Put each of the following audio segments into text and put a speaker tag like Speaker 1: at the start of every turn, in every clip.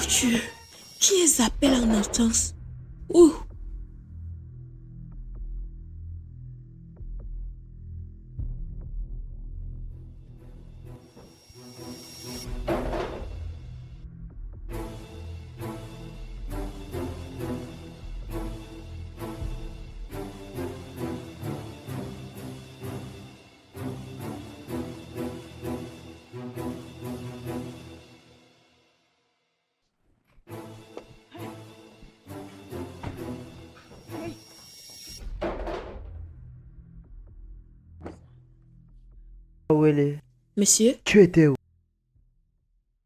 Speaker 1: Dieu, qui les appelle en instance? Ouh.
Speaker 2: Où elle est?
Speaker 1: Monsieur?
Speaker 2: Tu étais où?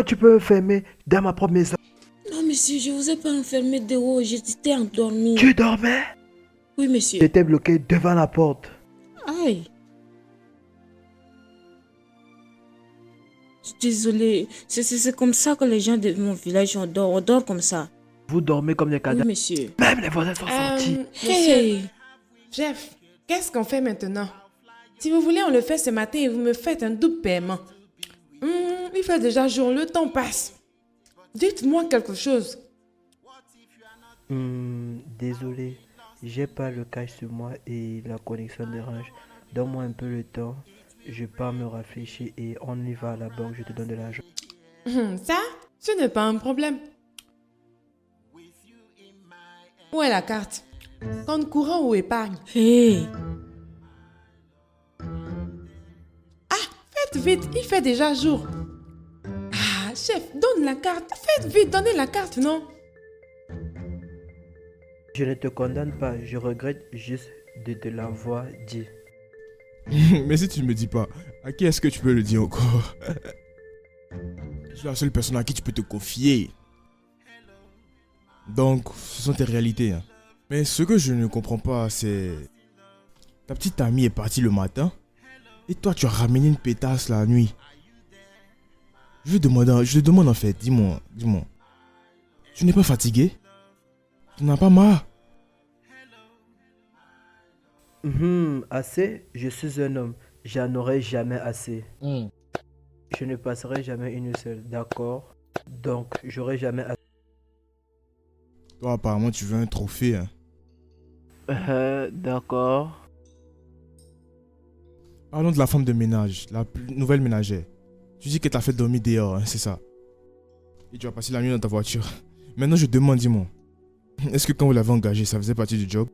Speaker 2: Tu peux me fermer dans ma propre maison.
Speaker 1: Non, monsieur, je vous ai pas enfermé dehors, j'étais endormi.
Speaker 2: Tu dormais?
Speaker 1: Oui, monsieur.
Speaker 2: J'étais bloqué devant la porte.
Speaker 1: Aïe. Je suis désolée. C'est comme ça que les gens de mon village on dort comme ça.
Speaker 2: Vous dormez comme des
Speaker 1: Oui,
Speaker 2: cadavres.
Speaker 1: monsieur.
Speaker 2: Même les voisins sont sortis.
Speaker 1: Hey!
Speaker 3: Jeff, qu'est-ce qu'on fait maintenant? Si vous voulez, on le fait ce matin et vous me faites un double paiement. Il fait déjà jour, le temps passe. Dites-moi quelque chose.
Speaker 2: Désolé, j'ai pas le cash sur moi et la connexion dérange. Donne-moi un peu le temps. Je pars me réfléchir et on y va à la banque, je te donne de l'argent.
Speaker 3: Ça, ce n'est pas un problème. Où est la carte? Compte courant ou épargne?
Speaker 1: Hey!
Speaker 3: Faites vite, il fait déjà jour. Ah, chef, donne la carte. Faites vite, donnez la carte, non?
Speaker 2: Je ne te condamne pas, je regrette juste de te l'avoir dit.
Speaker 4: Mais si tu ne me dis pas, à qui est-ce que tu peux le dire encore? Je suis la seule personne à qui tu peux te confier. Donc, ce sont tes réalités. Hein. Mais ce que je ne comprends pas, c'est... Ta petite amie est partie le matin, et toi tu as ramené une pétasse la nuit. Je te demande en fait, dis-moi. Tu n'es pas fatigué? Tu n'as pas marre?
Speaker 2: Assez, je suis un homme, j'en aurai jamais assez. Je ne passerai jamais une seule, d'accord? Donc, j'aurai jamais assez.
Speaker 4: Toi apparemment tu veux un trophée. Hein.
Speaker 2: D'accord.
Speaker 4: Parlons de la femme de ménage, nouvelle ménagère. Tu dis que t'as fait dormir dehors, hein, c'est ça. Et tu as passé la nuit dans ta voiture. Maintenant je demande, dis-moi. Est-ce que quand vous l'avez engagée, ça faisait partie du job?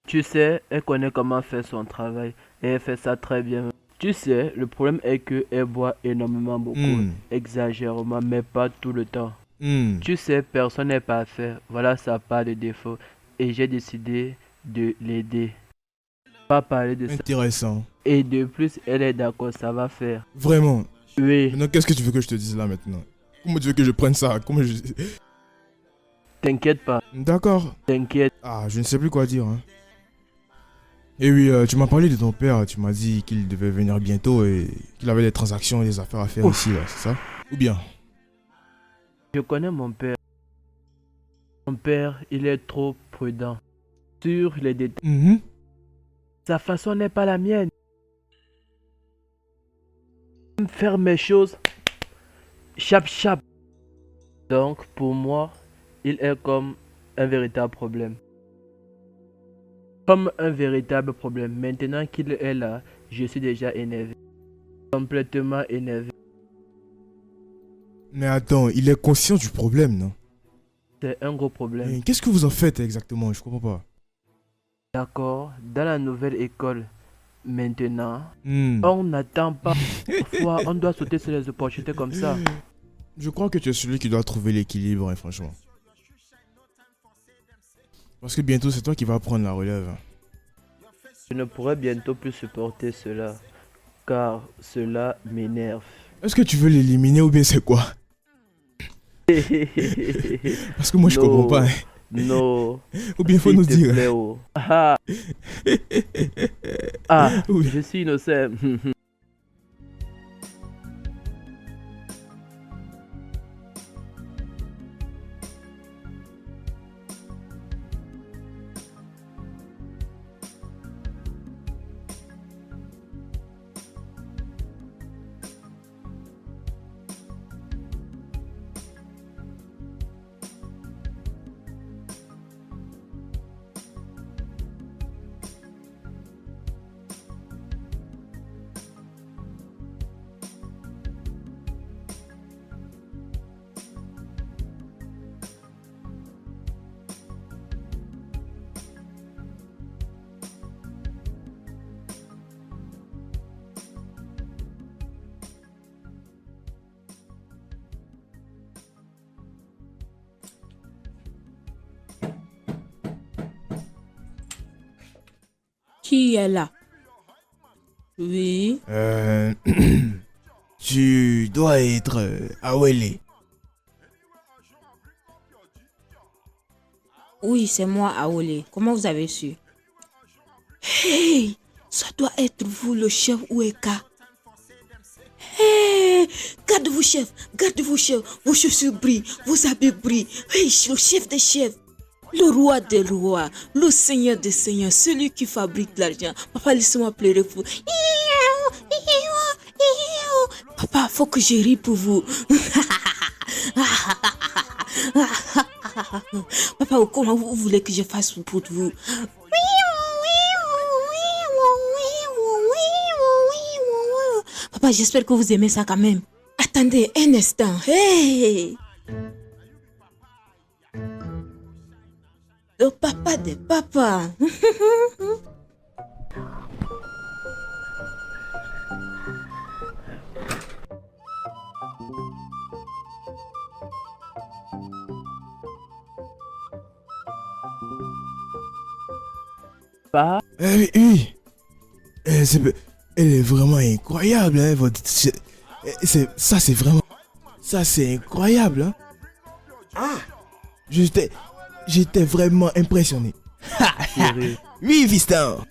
Speaker 2: Tu sais, elle connaît comment faire son travail et elle fait ça très bien. Tu sais, le problème est que elle boit énormément beaucoup, exagérément, mais pas tout le temps. Tu sais, personne n'est parfait, voilà sa part de défaut et j'ai décidé de l'aider. Pas parler de ça.
Speaker 4: Intéressant.
Speaker 2: Et de plus, elle est d'accord, ça va faire.
Speaker 4: Vraiment.
Speaker 2: Oui,
Speaker 4: Maintenant, qu'est-ce que tu veux que je te dise là maintenant? Comment tu veux que je prenne ça?
Speaker 2: t'inquiète pas,
Speaker 4: D'accord.
Speaker 2: t'inquiète.
Speaker 4: Ah, je ne sais plus quoi dire. Hein. Et oui, tu m'as parlé de ton père. Tu m'as dit qu'il devait venir bientôt et qu'il avait des transactions et des affaires à faire ici, là, c'est ça? Ou bien?
Speaker 2: Je connais mon père. Mon père, il est trop prudent sur les détails. Sa façon n'est pas la mienne. J'aime faire mes choses chap chap. Donc pour moi, il est comme un véritable problème. Comme un véritable problème. Maintenant qu'il est là, je suis déjà énervé. Complètement énervé.
Speaker 4: Mais attends, il est conscient du problème, non?
Speaker 2: C'est un gros problème.
Speaker 4: Mais qu'est-ce que vous en faites exactement? Je comprends pas.
Speaker 2: D'accord, dans la nouvelle école, maintenant, on n'attend pas. Parfois, on doit sauter sur les opportunités comme ça.
Speaker 4: Je crois que tu es celui qui doit trouver l'équilibre, hein, franchement. Parce que bientôt, c'est toi qui vas prendre la relève.
Speaker 2: Je ne pourrai bientôt plus supporter cela, car cela m'énerve.
Speaker 4: Est-ce que tu veux l'éliminer ou bien c'est quoi? Parce que moi, je comprends pas. Hein.
Speaker 2: Non.
Speaker 4: Ou bien faut nous
Speaker 2: S'il te
Speaker 4: dire.
Speaker 2: plaît, oh. Ah, ah,
Speaker 4: Oui.
Speaker 2: je suis innocent.
Speaker 1: Qui est là? Oui.
Speaker 4: Tu dois être Awele.
Speaker 1: Oui, c'est moi, Aole. Comment vous avez su? Hey, ça doit être vous, le chef Oueka. Hey, gardez-vous, chef. Gardez-vous, chef. Vos chaussures brillent, vos habits brillent. Hey, le chef des chefs. Le roi des rois, le seigneur des seigneurs, celui qui fabrique l'argent. Papa, laissez-moi pleurer pour vous. Papa, faut que je rie pour vous. Papa, comment vous voulez que je fasse pour vous? Papa, j'espère que vous aimez ça quand même. Attendez un instant. Hey! Le papa des papas.
Speaker 2: Pas.
Speaker 4: Oui, oui. Elle est vraiment incroyable, hein, c'est vraiment... Ça, c'est incroyable, hein. Ah! J'étais vraiment impressionné. Oui, fiston.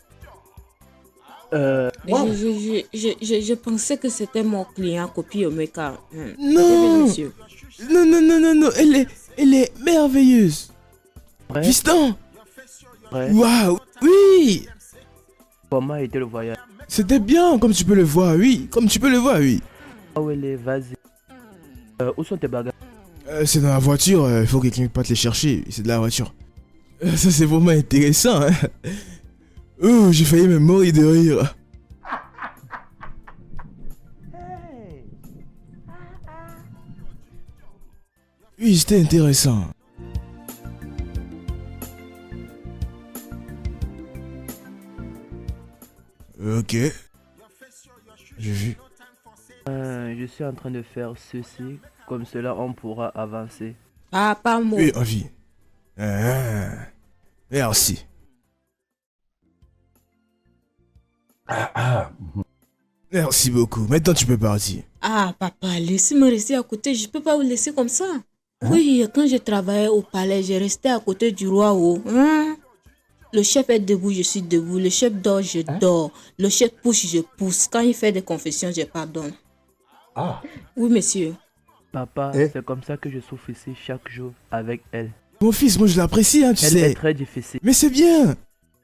Speaker 1: Je pensais que c'était mon client copie Omeka.
Speaker 4: Non.
Speaker 1: Monsieur.
Speaker 4: Non, elle est merveilleuse.
Speaker 2: Ouais.
Speaker 4: Fiston.
Speaker 2: Ouais.
Speaker 4: Waouh, oui.
Speaker 2: Comment a été le voyage?
Speaker 4: C'était bien, comme tu peux le voir, oui. Comme tu peux le voir, oui.
Speaker 2: Awele, vas-y. Où sont tes bagages?
Speaker 4: C'est dans la voiture, il faut que quelqu'un parte les chercher. C'est de la voiture. Ça, c'est vraiment intéressant, hein. Oh, j'ai failli me mourir de rire. Oui, c'était intéressant. Ok. J'ai vu.
Speaker 2: Je suis en train de faire ceci. Comme cela, on pourra avancer.
Speaker 1: Ah, pas moi.
Speaker 4: Oui, envie. Merci. Merci beaucoup. Maintenant, tu peux partir.
Speaker 1: Ah, papa, laissez-moi rester à côté. Je peux pas vous laisser comme ça. Oui, quand je travaillais au palais, j'ai resté à côté du roi. Le chef est debout, je suis debout. Le chef dort, je dors. Le chef pousse, je pousse. Quand il fait des confessions, je pardonne. Ah. Oui, monsieur.
Speaker 2: Papa, c'est comme ça que je souffre ici chaque jour avec elle.
Speaker 4: Mon fils, moi je l'apprécie, hein, tu sais.
Speaker 2: Elle est très difficile.
Speaker 4: Mais c'est bien.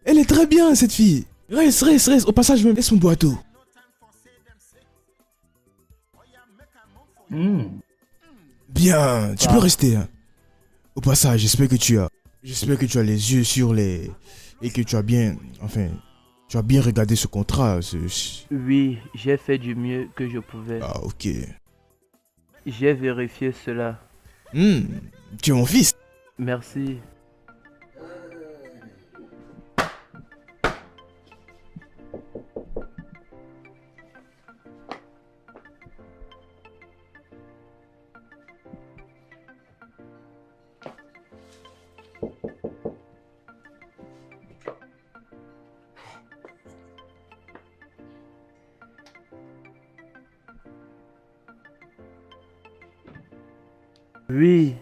Speaker 4: Elle est très bien, cette fille. Reste. Au passage, je me laisse mon boiteau. Bien, tu peux rester. Hein. Au passage, j'espère que tu as les yeux sur les... Et que tu as bien... Enfin, tu as bien regardé ce contrat.
Speaker 2: Oui, j'ai fait du mieux que je pouvais.
Speaker 4: Ah, ok.
Speaker 2: J'ai vérifié cela.
Speaker 4: Tu es mon fils.
Speaker 2: Merci. Oui.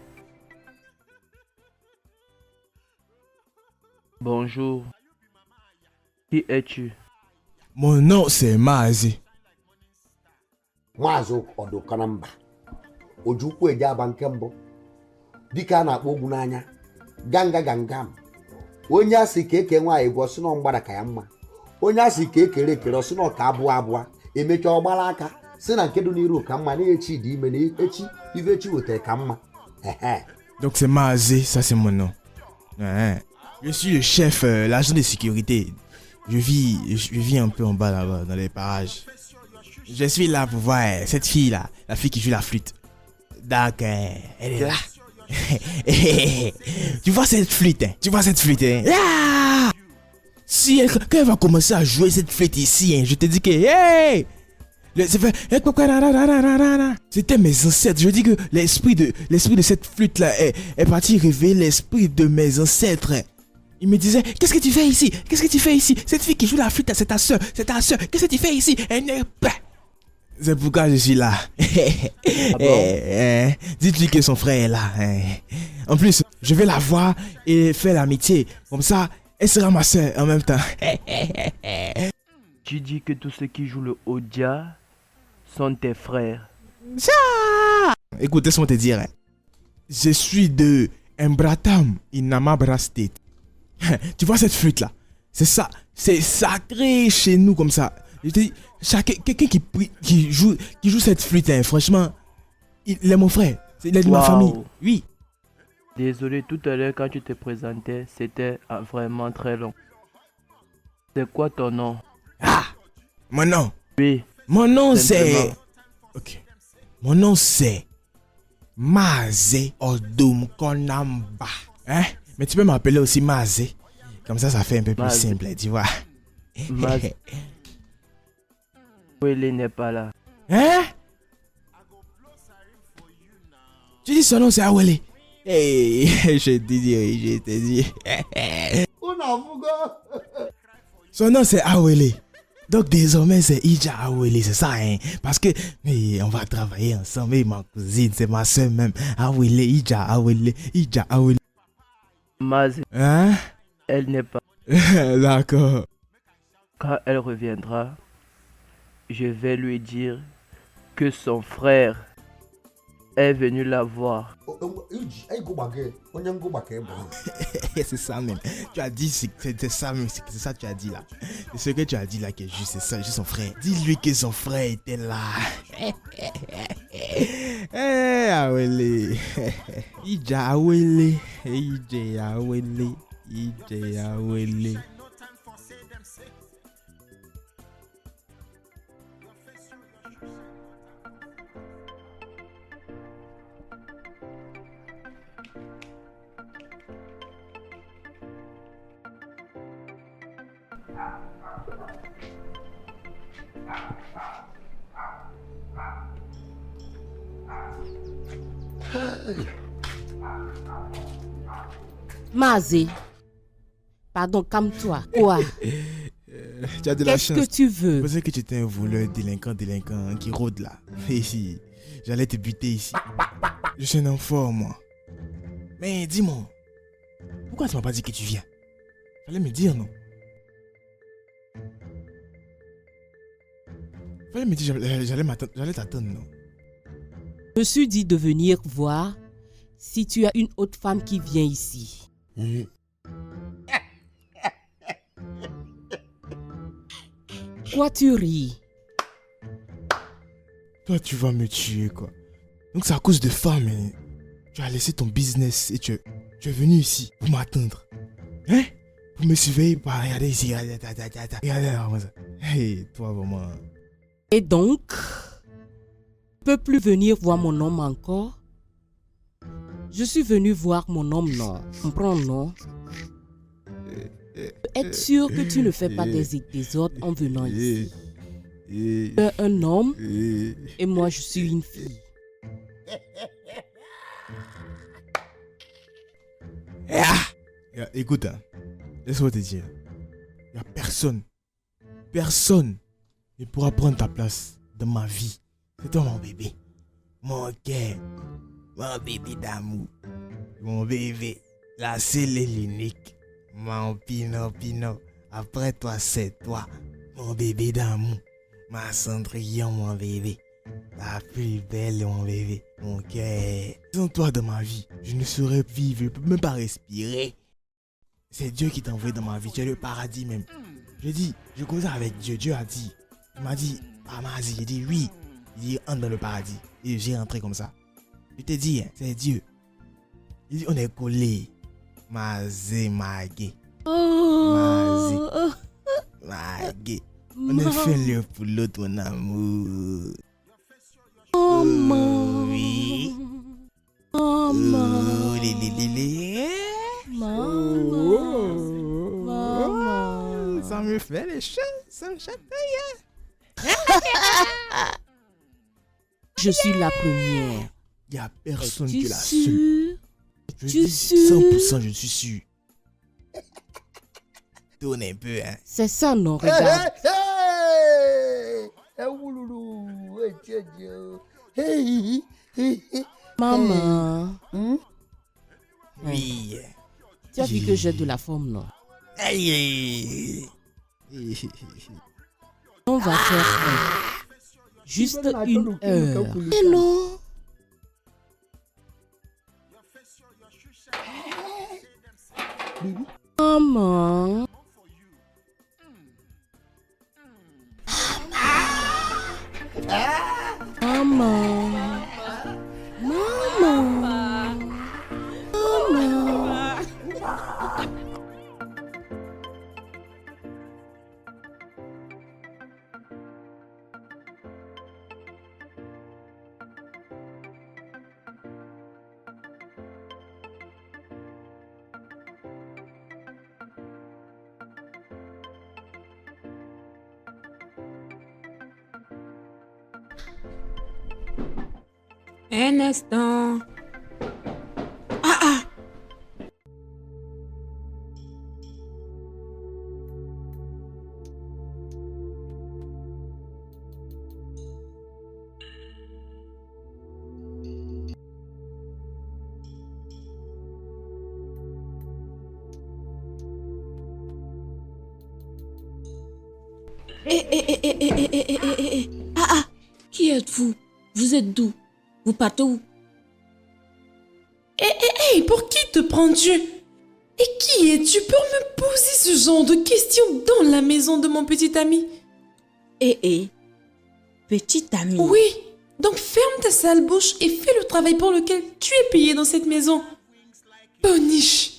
Speaker 2: Bonjour. Qui es-tu?
Speaker 4: Mon nom c'est Maazé.
Speaker 5: Maazụ Odokanamba. Ojukwu eji aba nke mbụ. Dike a na-akpọ ogwu n'anya. Gangam. Onye asị ka eke nwaanyị bụ ọsị na mgbada ka ya mma. Onye asị ka ekere ekere ọsị na ọka abụọ. Emechaa ọgbara aka si na nke dị n'iru ka mma na-echi dị ime na echi ivechi wetara ka mma.
Speaker 4: Donc c'est Maazé, ça c'est mon nom. Je suis le chef, l'agent de sécurité. Je vis un peu en bas là-bas, dans les parages. Je suis là pour voir cette fille là, la fille qui joue la flûte. Donc, elle est là. Tu vois cette flûte, hein? Ah! Si quand elle va commencer à jouer cette flûte ici, hein, je te dis que hey! C'était mes ancêtres. Je dis que l'esprit de cette flûte là est parti réveiller l'esprit de mes ancêtres. Il me disait, qu'est-ce que tu fais ici? Qu'est-ce que tu fais ici? Cette fille qui joue la flûte, c'est ta soeur. C'est ta soeur. Qu'est-ce que tu fais ici? Elle n'est pas. C'est pourquoi je suis là. Dites-lui que son frère est là. En plus, je vais la voir et faire l'amitié. Comme ça, elle sera ma soeur en même temps.
Speaker 2: Tu dis que tous ceux qui jouent le Odia sont tes frères.
Speaker 4: Écoute, laisse-moi te dire. Je suis de Mbratam, Inamabra State. Tu vois cette flûte là? C'est ça. C'est sacré chez nous comme ça. Je te dis, quelqu'un qui joue cette flûte, hein, franchement, il est mon frère. Il est de ma famille. Oui.
Speaker 2: Désolé, tout à l'heure quand tu te présentais, c'était vraiment très long. C'est quoi ton nom?
Speaker 4: Ah, mon nom.
Speaker 2: Oui.
Speaker 4: Mon nom
Speaker 2: Simplement.
Speaker 4: c'est... Ok. Mon nom c'est... Maze Odum Konamba. Hein? Mais tu peux m'appeler aussi Maze. Comme ça fait un peu plus
Speaker 2: Maze.
Speaker 4: simple, tu vois.
Speaker 2: Maze. Awele n'est pas là.
Speaker 4: Hein? Tu dis son nom c'est Awele. Hey, je te dis. Son nom c'est Awele. Donc désormais c'est Ija Awele, c'est ça, hein? Parce que on va travailler ensemble. Et ma cousine, c'est ma soeur même. Awele, Ija Awele, Ija Awele.
Speaker 2: Maze,
Speaker 4: Hein?
Speaker 2: elle n'est pas.
Speaker 4: D'accord.
Speaker 2: Quand elle reviendra, je vais lui dire que son frère est venu la voir.
Speaker 4: C'est ça même. Tu as dit, c'est ça même. C'est ça que tu as dit là. C'est ce que tu as dit là qui est juste, c'est ça, juste son frère. Dis-lui que son frère était là. Eh, Awele. Ija Awele. Ija Awele. Ija Awele.
Speaker 6: Mazé. Pardon, calme-toi. Quoi?
Speaker 4: Tu as de la
Speaker 6: Qu'est-ce
Speaker 4: chance.
Speaker 6: que tu
Speaker 4: Je
Speaker 6: veux?
Speaker 4: pensais que tu étais un voleur délinquant qui rôde là. Ici, j'allais te buter ici. Je suis un enfant, moi. Mais dis-moi, pourquoi tu m'as pas dit que tu viens? Fallait me dire, non? Fallait me dire, j'allais t'attendre, non?
Speaker 6: Je me suis dit de venir voir si tu as une autre femme qui vient ici. Quoi tu ris?
Speaker 4: Toi, tu vas me tuer, quoi. Donc c'est à cause de femmes, hein. Tu as laissé ton business et tu es venu ici pour m'attendre. Hein? Pour me surveiller, bah, regardez ici, regardez, hey, toi, vraiment.
Speaker 6: Et donc, tu peux plus venir voir mon homme encore? Je suis venu voir mon homme, non. Comprends, non? Être sûr que tu ne fais pas des ordres en venant ici. Tu es un homme et moi je suis une fille.
Speaker 4: Écoute, hein, laisse-moi te dire. Il n'y a personne ne pourra prendre ta place dans ma vie. C'est toi mon bébé. Mon cœur. Mon bébé d'amour. Mon bébé. La seule et l'unique. Mon Pino. Après toi, c'est toi. Mon bébé d'amour. Ma Cendrillon, mon bébé. La plus belle, mon bébé. Mon cœur. Sans toi dans ma vie, je ne saurais vivre. Je ne peux même pas respirer. C'est Dieu qui t'a envoyé dans ma vie. Tu es le paradis même. Je dis, je causais avec Dieu. Dieu a dit. Il m'a dit, ah Mazi. J'ai dit oui. Il dit, entre dans le paradis. Et j'ai rentré comme ça. Je t'ai dit, hein, c'est Dieu. Il dit, on est collés. Mazé, Magé. Mazé. Magé. On est fait l'un pour l'autre, mon amour.
Speaker 6: Maman.
Speaker 4: Oui.
Speaker 6: Maman.
Speaker 4: Lili.
Speaker 6: Maman.
Speaker 4: Ça me fait les choses, ça me chatouille.
Speaker 6: Je suis la première.
Speaker 4: Il n'y a personne
Speaker 6: Es-tu
Speaker 4: que la seule.
Speaker 6: sûr?
Speaker 4: Je
Speaker 6: Tu
Speaker 4: dis
Speaker 6: sûr?
Speaker 4: 100%, je suis sûr. tourne un peu, hein.
Speaker 6: C'est ça, non, regarde. Maman,
Speaker 4: Oui.
Speaker 6: tu as vu que j'ai de la forme, non?
Speaker 4: Aïe.
Speaker 6: On va faire juste 1 heure. Et non. Maman. Maman. Maman. Maman.
Speaker 1: Un instant. Qui êtes-vous? Vous êtes d'où? Vous partez où?
Speaker 3: Hey, pour qui te prends-tu? Et qui es-tu pour me poser ce genre de questions dans la maison de mon petit ami?
Speaker 1: Petit ami.
Speaker 3: Oui, donc ferme ta sale bouche et fais le travail pour lequel tu es payé dans cette maison. Boniche.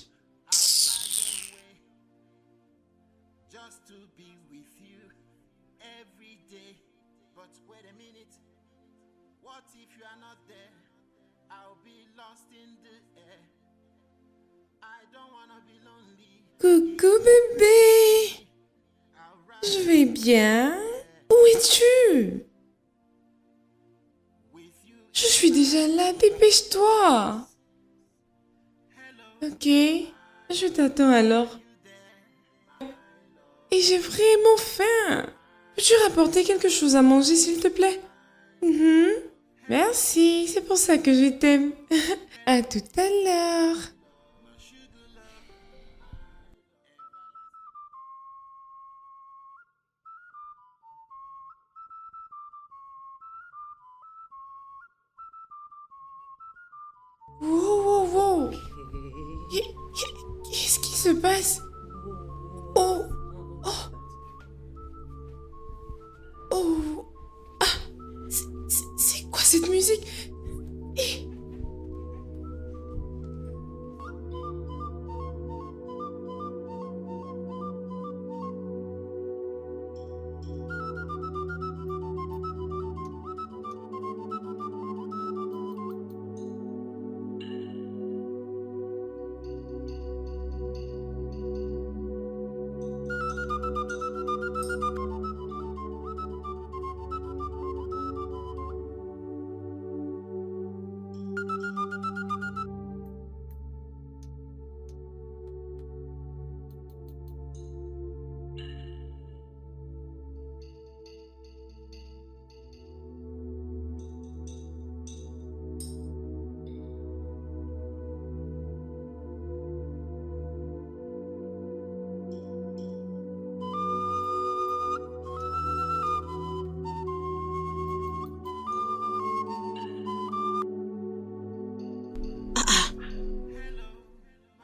Speaker 3: Coucou bébé. Je vais bien. Où es-tu? Je suis déjà là, dépêche-toi. Ok, je t'attends alors. Et j'ai vraiment faim. Peux-tu rapporter quelque chose à manger, s'il te plaît? Merci, c'est pour ça que je t'aime. À tout à l'heure. Wow. Qu'est-ce qui se passe? Oh. Ah, c'est quoi cette musique?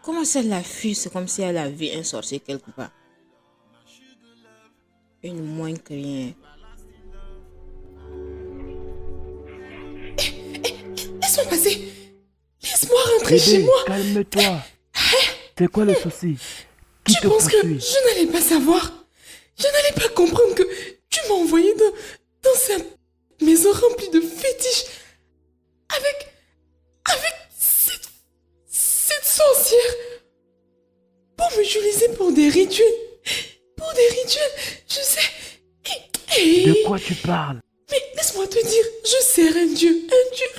Speaker 1: Comment ça la fille? C'est comme si elle avait un sorcier quelque part. Une moins que rien.
Speaker 3: Laisse-moi passer. Laisse-moi rentrer chez
Speaker 2: Bébé,
Speaker 3: moi.
Speaker 2: calme-toi. C'est quoi le souci? Qui
Speaker 3: Tu
Speaker 2: te
Speaker 3: penses que
Speaker 2: poursuit?
Speaker 3: je n'allais pas savoir? Je n'allais pas comprendre que tu m'as envoyé dans cette maison remplie de fétiches avec cette sorcière pour m'utiliser pour des rituels. Pour des rituels, je sais.
Speaker 2: De quoi tu parles?
Speaker 3: Mais laisse-moi te dire, je sers un dieu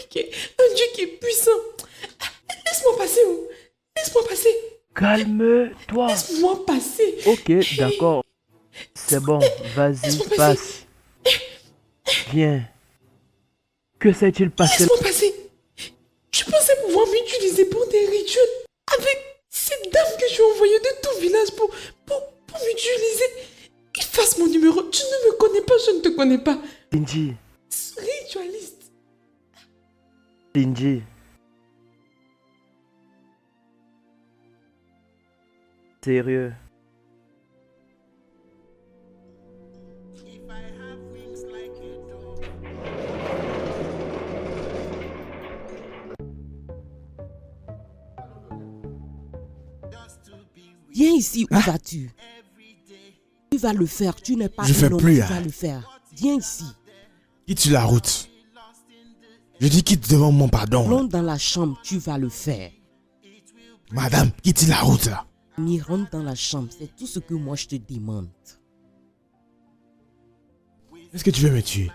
Speaker 3: qui est puissant. Laisse-moi passer. Laisse-moi passer.
Speaker 2: Calme-toi.
Speaker 3: Laisse-moi passer.
Speaker 2: Ok, d'accord. C'est bon, vas-y,
Speaker 3: Laisse-moi
Speaker 2: passe. Viens. Que s'est-il passé?
Speaker 3: Laisse-moi passer. Je pensais pouvoir m'utiliser pour des rituels avec cette dame que je suis envoyée de tout village pour m'utiliser. Efface mon numéro. Tu ne me connais pas, je ne te connais pas.
Speaker 2: Linji,
Speaker 3: Ritualiste.
Speaker 2: Linji. Sérieux.
Speaker 6: Viens ici, où vas-tu? Tu vas le faire, tu n'es pas
Speaker 4: Je fais
Speaker 6: un homme,
Speaker 4: plus,
Speaker 6: tu
Speaker 4: hein.
Speaker 6: vas le faire. Viens ici.
Speaker 4: Quitte sur la route. Je dis quitte devant mon pardon.
Speaker 6: Rentre dans la chambre, tu vas le faire.
Speaker 4: Madame, quitte sur la route là.
Speaker 6: Ni rentre dans la chambre, c'est tout ce que moi je te demande.
Speaker 4: Est-ce que tu veux me tuer?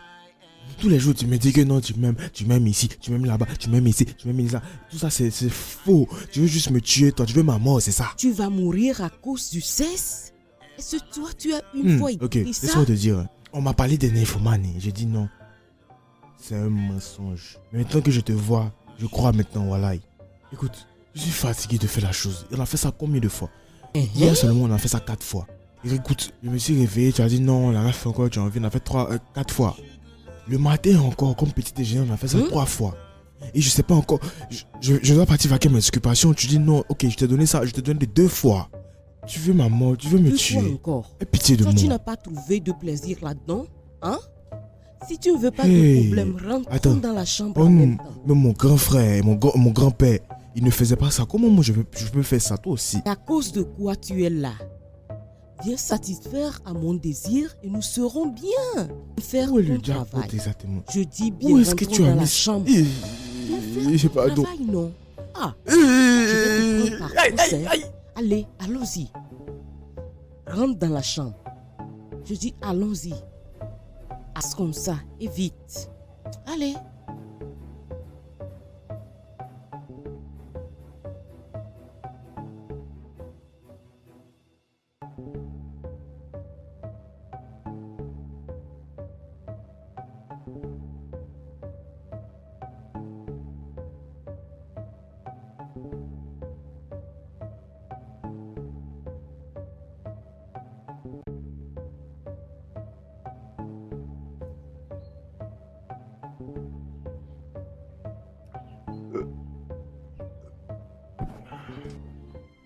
Speaker 4: Tous les jours, tu me dis que non, tu m'aimes ici, tu m'aimes là-bas, tu m'aimes ici, tu m'aimes là. Tout ça, c'est faux. Tu veux juste me tuer, toi. Tu veux ma mort, c'est ça.
Speaker 6: Tu vas mourir à cause du sexe? Est-ce que toi, tu as une fois
Speaker 4: Ok,
Speaker 6: écouté ça?
Speaker 4: laisse-moi te dire. On m'a parlé des nymphomanes. J'ai dit non. C'est un mensonge. Mais maintenant que je te vois, je crois maintenant, voilà. Écoute, je suis fatigué de faire la chose. On a fait ça combien de fois? Hier seulement, on a fait ça 4 fois. Et écoute, je me suis réveillé, tu as dit non, on l'a fait encore, tu as envie, on a fait 4 fois. Le matin encore, comme petit déjeuner, on a fait ça 3 fois. Et je sais pas encore, je dois partir vaquer mes occupations. Tu dis non, ok, je t'ai donné ça, je te donne les 2 fois. Tu veux ma mort, tu veux me
Speaker 6: 2 fois
Speaker 4: tuer.
Speaker 6: encore.
Speaker 4: Aie pitié de
Speaker 6: Toi,
Speaker 4: moi.
Speaker 6: tu n'as pas trouvé de plaisir là-dedans? Hein? Si tu ne veux pas
Speaker 4: Hey,
Speaker 6: de problème, rentre
Speaker 4: attends.
Speaker 6: dans la chambre
Speaker 4: Oh
Speaker 6: en
Speaker 4: non,
Speaker 6: même temps.
Speaker 4: même mon grand frère, mon grand-père, il ne faisait pas ça. Comment moi je peux faire ça, toi aussi?
Speaker 6: À cause de quoi tu es là? Viens satisfaire à mon désir et nous serons bien. Faire
Speaker 4: Où est
Speaker 6: ton
Speaker 4: le diable
Speaker 6: travail.
Speaker 4: exactement?
Speaker 6: Je dis bien,
Speaker 4: Où est-ce que
Speaker 6: rentrons
Speaker 4: tu as
Speaker 6: dans la
Speaker 4: mis
Speaker 6: chambre.
Speaker 4: Je sais pas, donc.
Speaker 6: Travail, non? Ah, je vais te prendre par force, hein. Allez, allons-y. Rentre dans la chambre. Je dis allons-y. As comme ça et vite. Allez.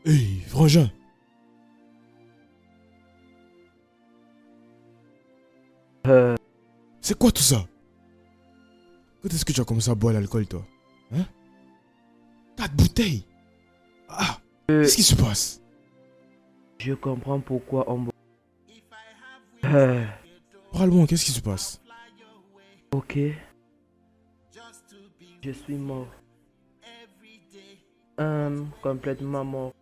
Speaker 4: Hey, frangin. C'est quoi tout ça? Quand est-ce que tu as commencé à boire l'alcool, toi? Hein? 4 bouteilles? Ah, qu'est-ce qui se passe?
Speaker 2: Je comprends pourquoi on...
Speaker 4: Parle-moi, qu'est-ce qui se passe?
Speaker 2: Ok. Je suis mort. Complètement mort.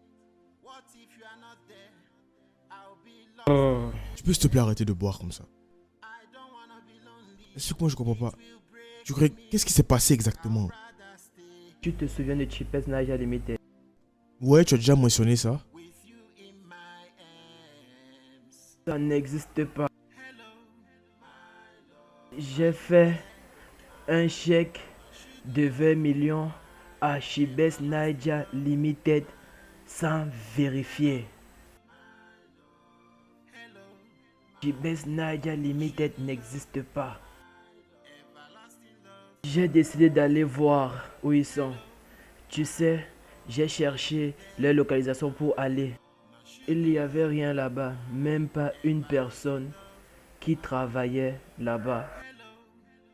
Speaker 4: Tu peux s'il te plaît arrêter de boire comme ça? Est-ce que moi je comprends pas? Qu'est-ce qui s'est passé exactement?
Speaker 2: Tu te souviens de Chipes Naija Limited?
Speaker 4: Ouais, tu as déjà mentionné ça?
Speaker 2: Ça n'existe pas. J'ai fait un chèque de 20 millions à Chibes Naija Limited sans vérifier. Chibes Naija Limited n'existe pas. J'ai décidé d'aller voir où ils sont. Tu sais, j'ai cherché leur localisation pour aller. Il n'y avait rien là-bas, même pas une personne qui travaillait là-bas.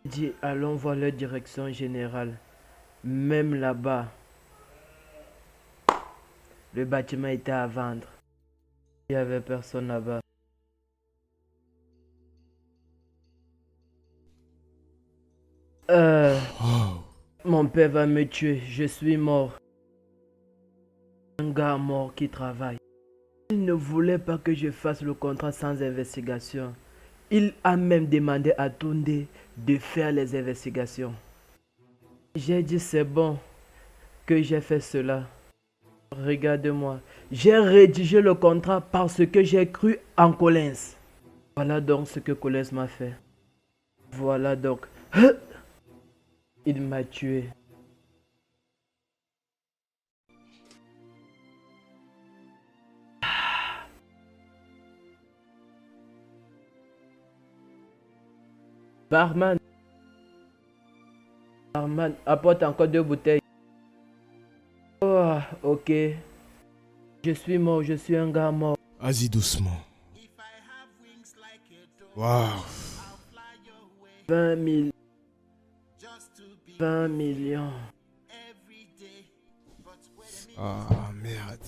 Speaker 2: J'ai dit allons voir leur direction générale. Même là-bas, le bâtiment était à vendre. Il n'y avait personne là-bas.
Speaker 4: Oh.
Speaker 2: Mon père va me tuer, je suis mort. Un gars mort qui travaille. Il ne voulait pas que je fasse le contrat sans investigation. Il a même demandé à Tunde de faire les investigations. J'ai dit c'est bon que j'ai fait cela. Regarde-moi. J'ai rédigé le contrat parce que j'ai cru en Collins. Voilà donc ce que Collins m'a fait. Voilà donc. Il m'a tué. Barman. Barman, apporte encore 2 bouteilles. Oh, ok. Je suis mort, je suis un gars mort.
Speaker 4: Vas-y doucement. Waouh.
Speaker 2: 20 000. 20 millions.
Speaker 4: Ah merde.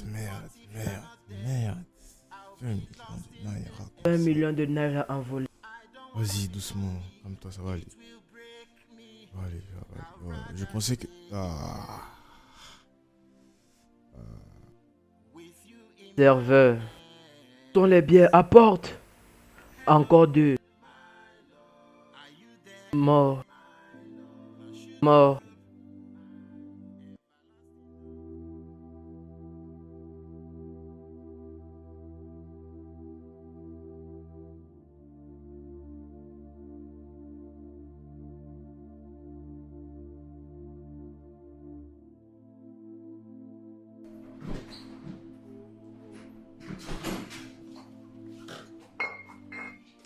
Speaker 2: 20 millions de naira envolés.
Speaker 4: Vas-y doucement. Comme toi ça va aller. Ça va aller. Je pensais que...
Speaker 2: Serveur. Sont les bières, apporte. Encore 2. Mort. Mort.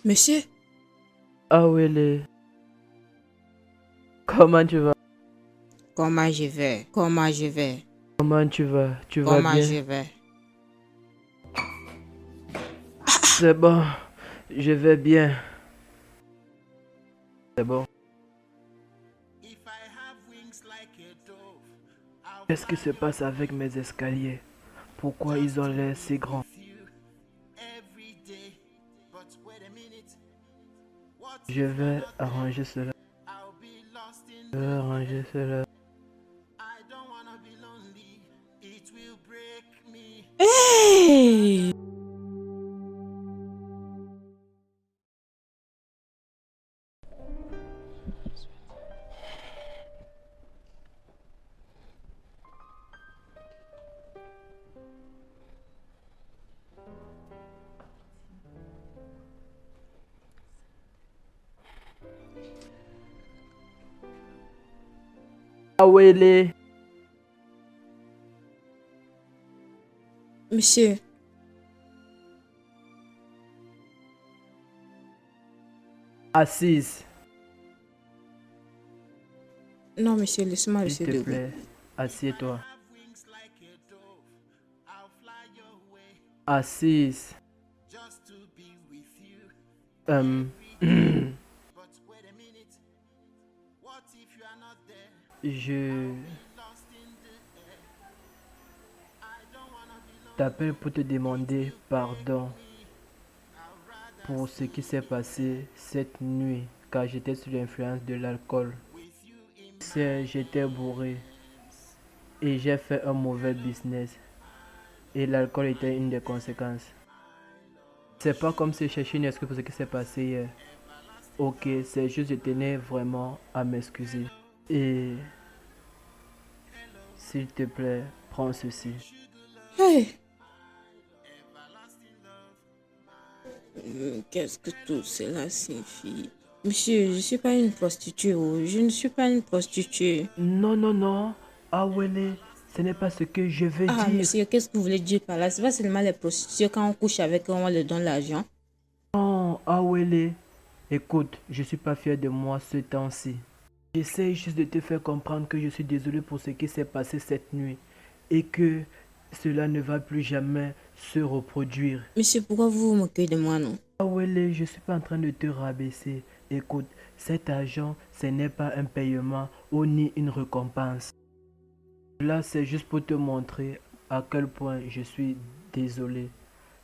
Speaker 1: Monsieur,
Speaker 2: Awele. Comment tu vas?
Speaker 1: comment je vais? Comment je vais?
Speaker 2: Comment tu vas? Tu vas
Speaker 1: Comment
Speaker 2: bien?
Speaker 1: je vais?
Speaker 2: C'est bon. Je vais bien. C'est bon. Qu'est-ce qui se passe avec mes escaliers? Pourquoi ils ont l'air si grands? Je vais arranger cela. Je vais arranger cela.
Speaker 1: Hey!
Speaker 2: Awele.
Speaker 1: Monsieur,
Speaker 2: Assise.
Speaker 1: non monsieur, laisse-moi rester
Speaker 2: S'il te
Speaker 1: debout.
Speaker 2: plaît. Assieds-toi. Assise. Je t'appelle pour te demander pardon pour ce qui s'est passé cette nuit car j'étais sous l'influence de l'alcool. J'étais bourré et j'ai fait un mauvais business et l'alcool était une des conséquences. C'est pas comme si je cherchais une excuse pour ce qui s'est passé hier. Ok, c'est juste je tenais vraiment à m'excuser. Et s'il te plaît, prends ceci.
Speaker 1: Hey! Qu'est-ce que tout cela signifie? Monsieur, je ne suis pas une prostituée. Oh. Je ne suis pas une prostituée.
Speaker 2: Non. Awele, ce n'est pas ce que je veux
Speaker 1: Ah,
Speaker 2: dire.
Speaker 1: monsieur, qu'est-ce que vous voulez dire par là? C'est pas seulement les prostituées, quand on couche avec eux, on leur donne l'argent.
Speaker 2: Non, Awele. Écoute, je suis pas fier de moi ce temps-ci. J'essaie juste de te faire comprendre que je suis désolé pour ce qui s'est passé cette nuit et que cela ne va plus jamais se reproduire.
Speaker 1: Monsieur, pourquoi vous vous moquez de moi, non?
Speaker 2: Awele, je suis pas en train de te rabaisser. Écoute, cet argent, ce n'est pas un paiement ou ni une récompense. Là, c'est juste pour te montrer à quel point je suis désolé.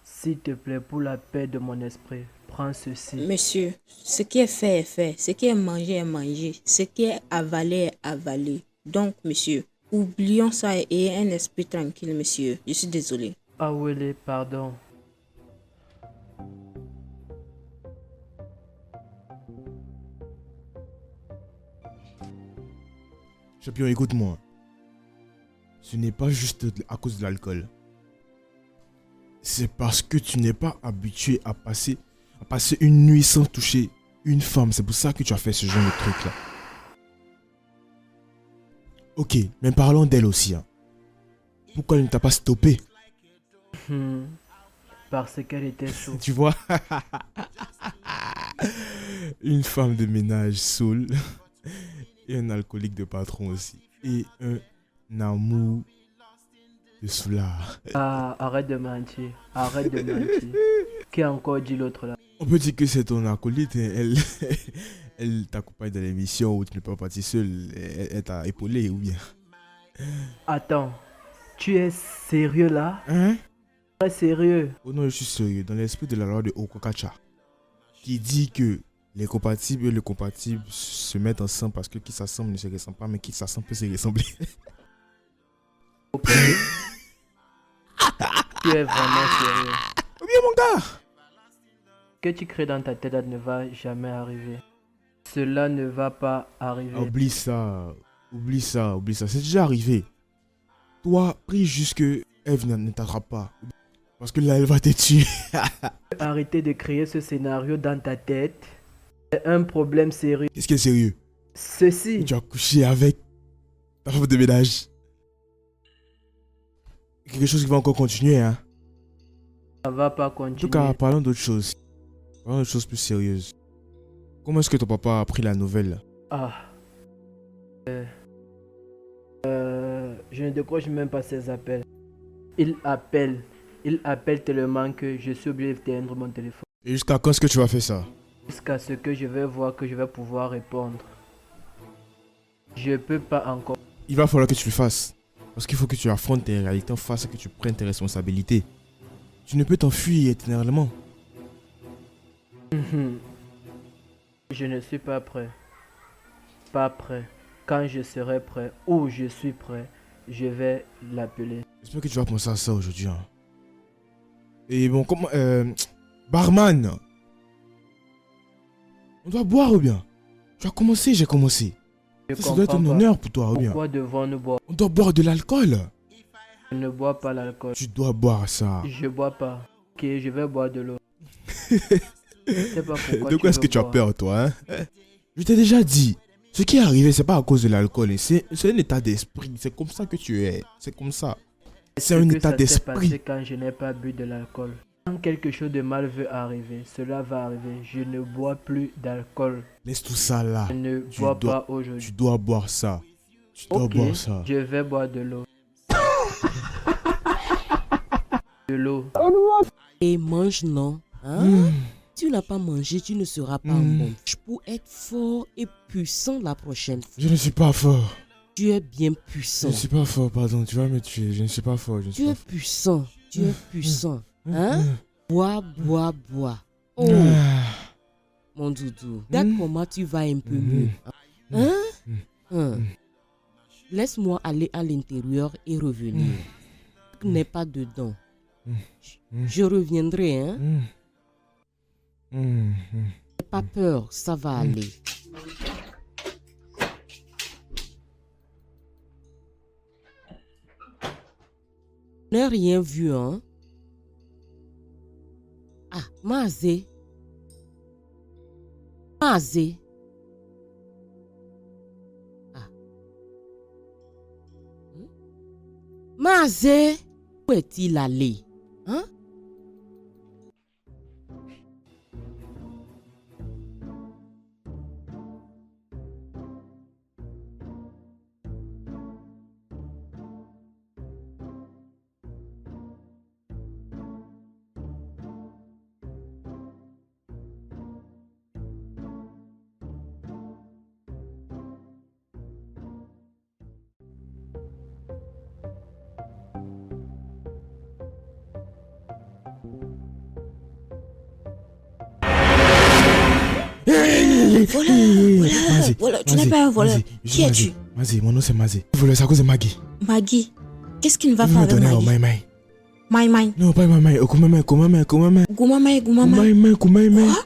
Speaker 2: S'il te plaît, pour la paix de mon esprit, prends ceci.
Speaker 1: Monsieur, ce qui est fait est fait. Ce qui est mangé est mangé. Ce qui est avalé est avalé. Donc, monsieur, oublions ça et ayez un esprit tranquille, monsieur. Je suis désolé.
Speaker 2: Awele, pardon.
Speaker 4: Champion, écoute-moi. ce n'est pas juste à cause de l'alcool. C'est parce que tu n'es pas habitué à passer une nuit sans toucher une femme. C'est pour ça que tu as fait ce genre de truc là. Ok, mais parlons d'elle aussi. Hein. Pourquoi elle ne t'a pas stoppé?
Speaker 2: Parce qu'elle était saoule.
Speaker 4: Tu vois? Une femme de ménage saoule. Et un alcoolique de patron aussi. Et un amour de soulard.
Speaker 2: Ah, arrête de mentir. Arrête de mentir. Qui a encore dit l'autre là?
Speaker 4: On peut dire que c'est ton acolyte. Elle t'accompagne dans l'émission où tu n'es pas parti seul. Elle t'a épaulé ou bien?
Speaker 2: Attends. Tu es sérieux là?
Speaker 4: Hein?
Speaker 2: Très sérieux.
Speaker 4: Oh non, je suis sérieux. Dans l'esprit de la loi de Okakacha, qui dit que les compatibles et les compatibles se mettent ensemble parce que qui s'assemble ne se ressemble pas, mais qui s'assemble peut se ressembler.
Speaker 2: Ok. Tu es vraiment sérieux.
Speaker 4: Oh bien mon gars!
Speaker 2: Ce que tu crées dans ta tête ne va jamais arriver. Cela ne va pas arriver.
Speaker 4: Oublie ça. Oublie ça. Oublie ça. C'est déjà arrivé. Toi, prie juste que Eve ne t'attrape pas. Parce que là, elle va te tuer.
Speaker 2: Arrêtez de créer ce scénario dans ta tête. C'est un problème sérieux.
Speaker 4: Qu'est-ce qui est sérieux?
Speaker 2: Ceci.
Speaker 4: Tu as couché avec ta femme de ménage. Quelque chose qui va encore continuer, hein?
Speaker 2: Ça va pas
Speaker 4: En
Speaker 2: continuer.
Speaker 4: tout cas, parlons d'autre chose. Parlons d'autre chose plus sérieuse. Comment est-ce que ton papa a appris la nouvelle?
Speaker 2: Ah. Je ne décroche même pas ses appels. Il appelle tellement que je suis obligé d'éteindre mon téléphone.
Speaker 4: Et jusqu'à quand est-ce que tu vas faire ça?
Speaker 2: Jusqu'à ce que je vais voir que je vais pouvoir répondre. Je peux pas encore.
Speaker 4: Il va falloir que tu le fasses. Parce qu'il faut que tu affrontes tes réalités en face et que tu prennes tes responsabilités. Tu ne peux t'enfuir éternellement.
Speaker 2: Je ne suis pas prêt. Pas prêt. Quand je serai prêt ou je suis prêt, je vais l'appeler.
Speaker 4: J'espère que tu vas penser à ça aujourd'hui. Hein. Et bon, comment... barman! On doit boire ou bien? Tu as commencé, j'ai commencé. Ça doit être un honneur pour toi ou bien?
Speaker 2: Pourquoi devons-nous boire?
Speaker 4: On doit boire de l'alcool.
Speaker 2: Je ne bois pas l'alcool.
Speaker 4: Tu dois boire ça.
Speaker 2: Je bois pas. Ok, je vais boire de l'eau. Je sais pas pourquoi.
Speaker 4: De quoi est-ce que tu as peur, toi, hein? Je t'ai déjà dit. Ce qui est arrivé, c'est pas à cause de l'alcool. C'est un état d'esprit. C'est comme ça que tu es. C'est comme ça. C'est un état d'esprit.
Speaker 2: Quand je n'ai pas bu de l'alcool. Quand quelque chose de mal veut arriver, cela va arriver. Je ne bois plus d'alcool.
Speaker 4: Laisse tout ça là.
Speaker 2: Je ne bois pas aujourd'hui.
Speaker 4: Tu dois boire ça. Tu dois boire ça.
Speaker 2: Je vais boire de l'eau. De l'eau.
Speaker 6: Et mange non. Hein? Tu n'as pas mangé, tu ne seras pas en bon. Pour être fort et puissant la prochaine fois.
Speaker 4: Je ne suis pas fort.
Speaker 6: Tu es bien
Speaker 4: Je
Speaker 6: puissant.
Speaker 4: ne suis pas fort, pardon. Tu vas me tuer. Je ne suis pas fort. Je ne suis
Speaker 6: Tu
Speaker 4: pas
Speaker 6: es
Speaker 4: fort.
Speaker 6: puissant. Tu es puissant. Hein? Bois, bois, bois. Oh, mon doudou. Regarde comment tu vas un peu mieux. Hein? Laisse-moi aller à l'intérieur et revenir. N'est pas dedans. Je reviendrai, hein? N'aie pas peur, ça va aller. Je n'ai rien vu, hein? Ah, Mazé. Mazé. Ah. Mazé. Où est-il allé? Hein?
Speaker 1: Voilà, tu n'es pas un voleur. Qui es-tu?
Speaker 4: Mazé, mon nom c'est Mazé. Voleur, c'est à cause de Maggie.
Speaker 1: Maggie. Qu'est-ce qu'il ne va
Speaker 4: Il
Speaker 1: faire
Speaker 4: me
Speaker 1: avec
Speaker 4: donner au
Speaker 1: Maggie?
Speaker 4: Maï.
Speaker 1: Maï Maï.
Speaker 4: Non, pas Maï. Koumamaï.
Speaker 1: Goumamaï, Goumamaï.
Speaker 4: Koumamaï.
Speaker 1: Quoi?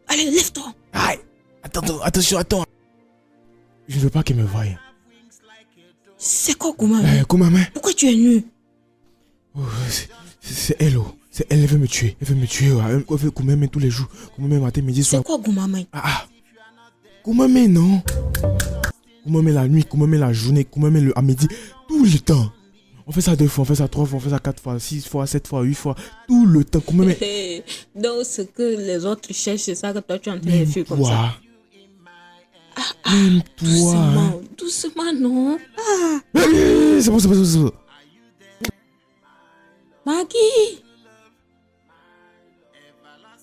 Speaker 1: Allez, lève-toi.
Speaker 4: Aïe. Attention. Je ne veux pas qu'elle me voie.
Speaker 1: C'est quoi Goumamé?
Speaker 4: Goumamé.
Speaker 1: Pourquoi tu es nu?
Speaker 4: Oh, c'est elle, oh. C'est elle, elle veut me tuer. Elle veut me tuer. Elle veut Goumamé tous les jours. Goumamé matin, midi, soir.
Speaker 1: C'est quoi Goumamé?
Speaker 4: Goumamé, non. Goumamé la nuit, Goumamé la journée, Goumamé à midi, tout le temps. On fait ça 2 fois, on fait ça 3 fois, on fait ça 4 fois, 6 fois, 7 fois, 8 fois, tout le temps. Goumamé.
Speaker 1: Donc ce que les autres cherchent, c'est ça que toi tu es en train de faire comme ça.
Speaker 4: Même toi.
Speaker 1: Doucement,
Speaker 4: Hein.
Speaker 1: doucement, non.
Speaker 4: C'est bon, c'est bon, c'est bon.
Speaker 1: Maggie,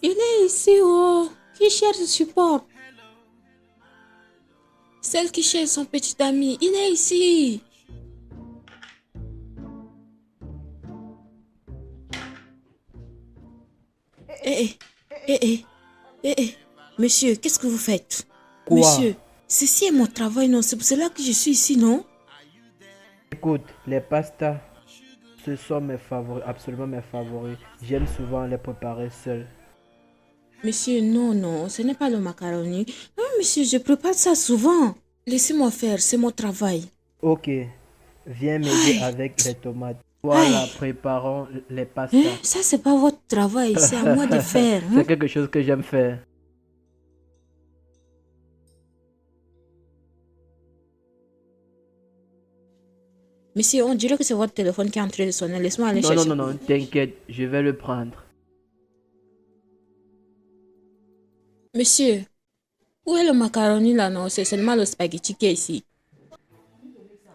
Speaker 1: il est ici, oh. Qui cherche support? Celle qui cherche son petit ami, il est ici. Monsieur, qu'est-ce que vous faites?
Speaker 2: Quoi?
Speaker 1: Monsieur, ceci est mon travail, non? C'est pour cela que je suis ici, non?
Speaker 2: Écoute, les pastas, ce sont mes favoris, absolument mes favoris. J'aime souvent les préparer seul.
Speaker 1: Monsieur, non, non, ce n'est pas le macaroni. Non, monsieur, je prépare ça souvent. Laissez-moi faire, c'est mon travail.
Speaker 2: Ok, viens m'aider avec les tomates. Voilà, préparons les pastas.
Speaker 1: Ça, c'est pas votre travail, c'est à moi de faire.
Speaker 2: C'est quelque chose que j'aime faire.
Speaker 1: Monsieur, on dirait que c'est votre téléphone qui est en train de sonner. Laisse-moi aller chercher.
Speaker 2: Non, t'inquiète, je vais le prendre.
Speaker 1: Monsieur, où est le macaroni là? Non, c'est seulement le spaghetti qui est ici.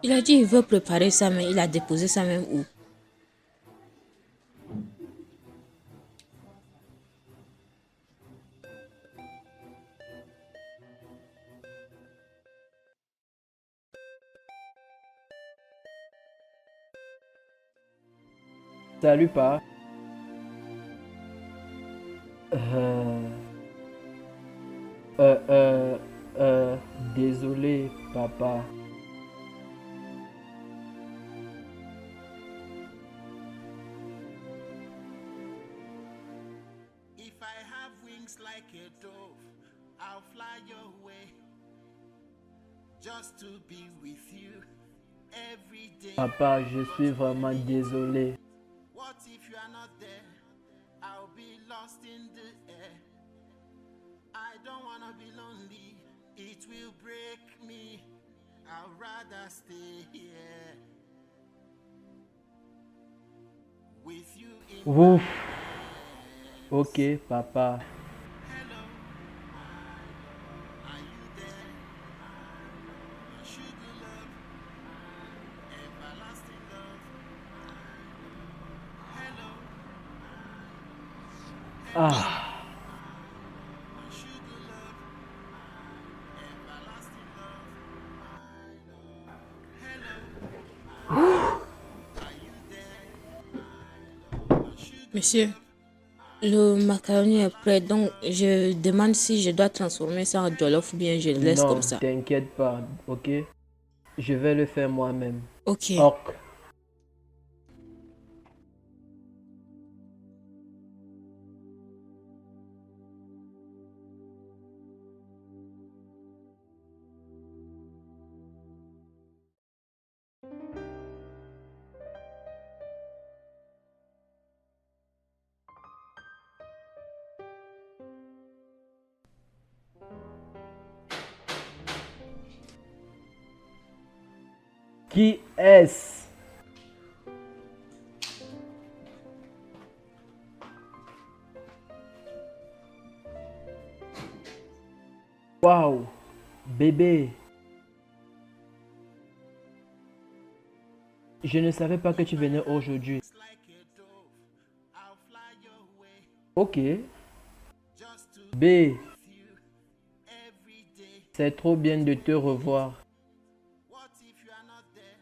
Speaker 1: Il a dit qu'il veut préparer ça, mais il a déposé ça même où?
Speaker 2: Salut, pa. Désolé, papa.
Speaker 7: If I have wings like a dove, I'll fly your way. Just to be with you every day.
Speaker 2: Papa, je suis vraiment désolé.
Speaker 7: What if you are not there? I'll be lost in the air. I don't wanna be lonely. It will break me. I'd rather stay here with you in
Speaker 2: Ouf. Ok, papa.
Speaker 7: Hello, are you there? My sugar love, everlasting love. Hello,
Speaker 2: Ah.
Speaker 7: my sugar love, everlasting love. Hello, are you there? My sugar
Speaker 1: Monsieur, le macaroni est prêt, donc je demande si je dois transformer ça en jollof ou bien je le laisse
Speaker 2: Non,
Speaker 1: comme ça.
Speaker 2: t'inquiète pas, ok? Je vais le faire moi-même.
Speaker 1: Ok.
Speaker 2: Ok. Qui est-ce? Waouh, bébé. Je ne savais pas que tu venais aujourd'hui.
Speaker 7: like a dove, I'll fly your way.
Speaker 2: Ok.
Speaker 7: Just to
Speaker 2: B,
Speaker 7: be with you every day.
Speaker 2: c'est trop bien de te revoir.
Speaker 7: What if you are not there?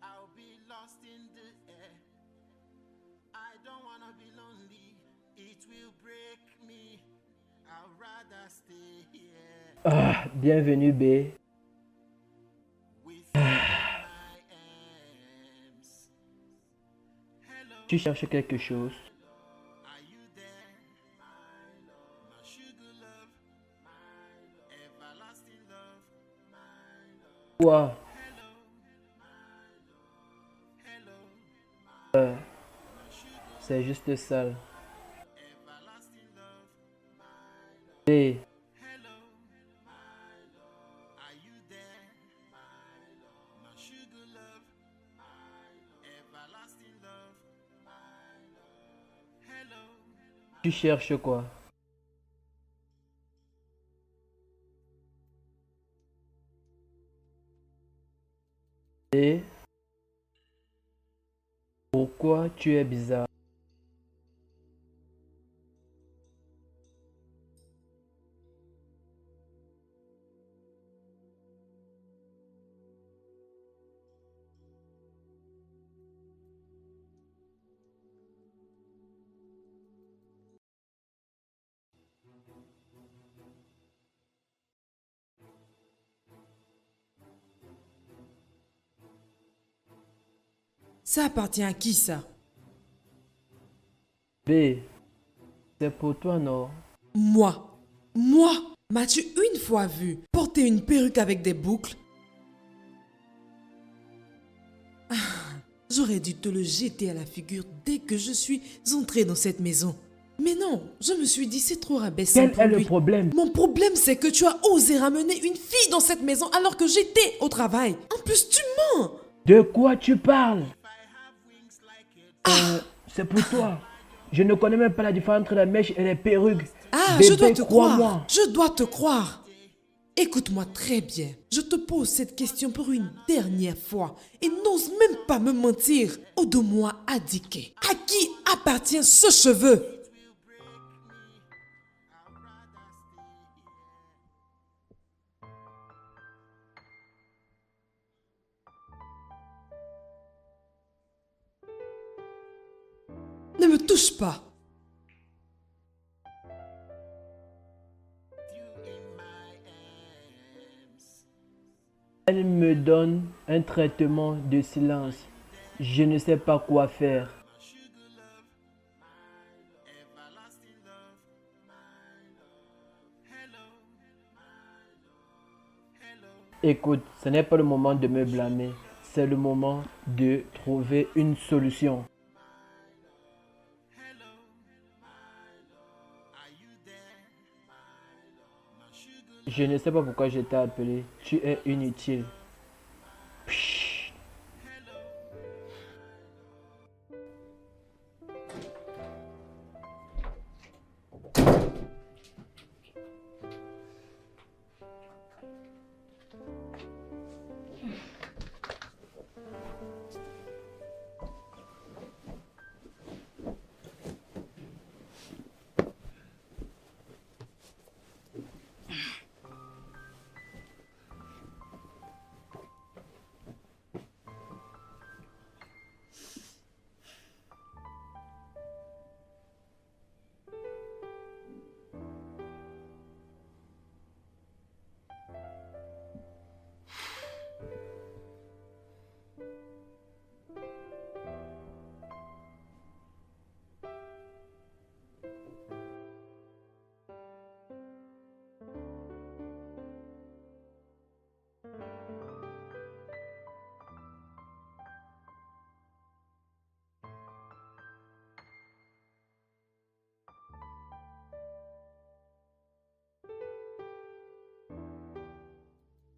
Speaker 7: I'll be lost in the air. I don't wanna be lonely. It will break me. I'd rather stay here
Speaker 2: Ah, bienvenue B.
Speaker 7: with you in my arms. Hello,
Speaker 2: Tu cherches quelque chose?
Speaker 7: are you there? My sugar love, everlasting love.
Speaker 2: Quoi? C'est juste sale. B. Tu cherches quoi? Et pourquoi tu es bizarre?
Speaker 3: Ça appartient à qui ça?
Speaker 2: B. C'est pour toi, non?
Speaker 3: Moi. Moi. M'as-tu une fois vu porter une perruque avec des boucles? Ah, j'aurais dû te le jeter à la figure dès que je suis entrée dans cette maison. Mais non, je me suis dit c'est trop rabaissant
Speaker 2: Quel
Speaker 3: pour
Speaker 2: est
Speaker 3: lui.
Speaker 2: le problème?
Speaker 3: Mon problème c'est que tu as osé ramener une fille dans cette maison alors que j'étais au travail. En plus tu mens.
Speaker 2: De quoi tu parles? C'est pour toi. Je ne connais même pas la différence entre la mèche et les perruques.
Speaker 3: Ah,
Speaker 2: Bébé,
Speaker 3: je dois te
Speaker 2: crois-moi.
Speaker 3: croire. Je dois te croire. Écoute-moi très bien. Je te pose cette question pour une dernière fois et n'ose même pas me mentir. Odo-moi Adike. À qui appartient ce cheveu? Ne me touche pas.
Speaker 2: Elle me donne un traitement de silence. Je ne sais pas quoi faire. Écoute, ce n'est pas le moment de me blâmer. C'est le moment de trouver une solution. Je ne sais pas pourquoi je t'ai appelé. Tu es inutile. Psh.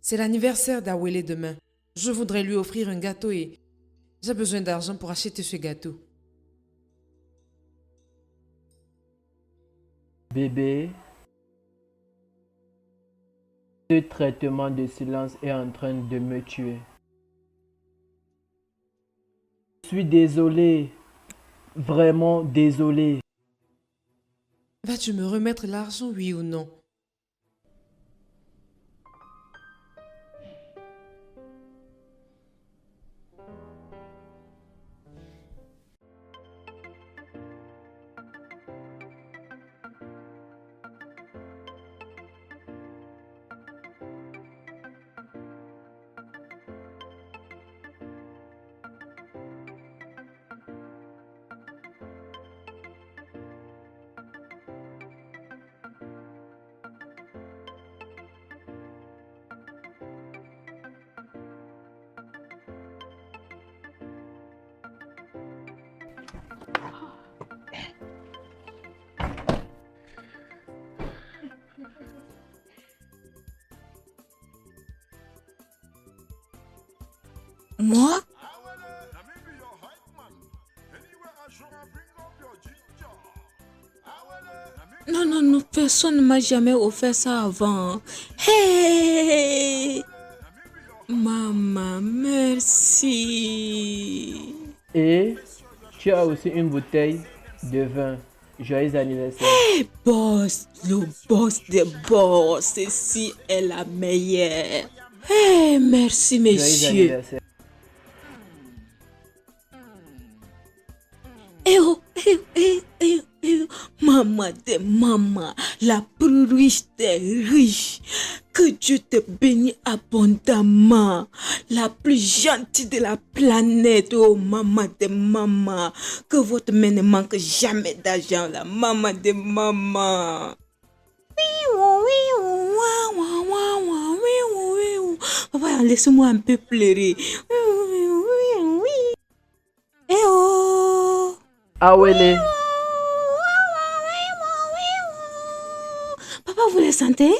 Speaker 3: C'est l'anniversaire d'Awele demain. Je voudrais lui offrir un gâteau et j'ai besoin d'argent pour acheter ce gâteau.
Speaker 2: Bébé, ce traitement de silence est en train de me tuer. Je suis désolé, vraiment désolé.
Speaker 3: Vas-tu me remettre l'argent, oui ou non?
Speaker 1: Moi? Non, non, non, personne ne m'a jamais offert ça avant. Hey! Maman, merci.
Speaker 2: Et tu as aussi une bouteille de vin. Joyeux anniversaire.
Speaker 1: Hey, boss, le boss des boss. Ceci est la meilleure. Hey, merci,
Speaker 2: Joyeux
Speaker 1: messieurs.
Speaker 2: anniversaire.
Speaker 1: Eh oh, eh, eh, eh, eh. Maman de maman, la plus riche des riches. Que Dieu te bénisse abondamment. La plus gentille de la planète, oh maman de maman. Que votre main ne manque jamais d'argent, la maman de maman. Papa, laisse-moi un peu pleurer. Eh oh!
Speaker 2: Awele.
Speaker 1: Papa, vous les sentez?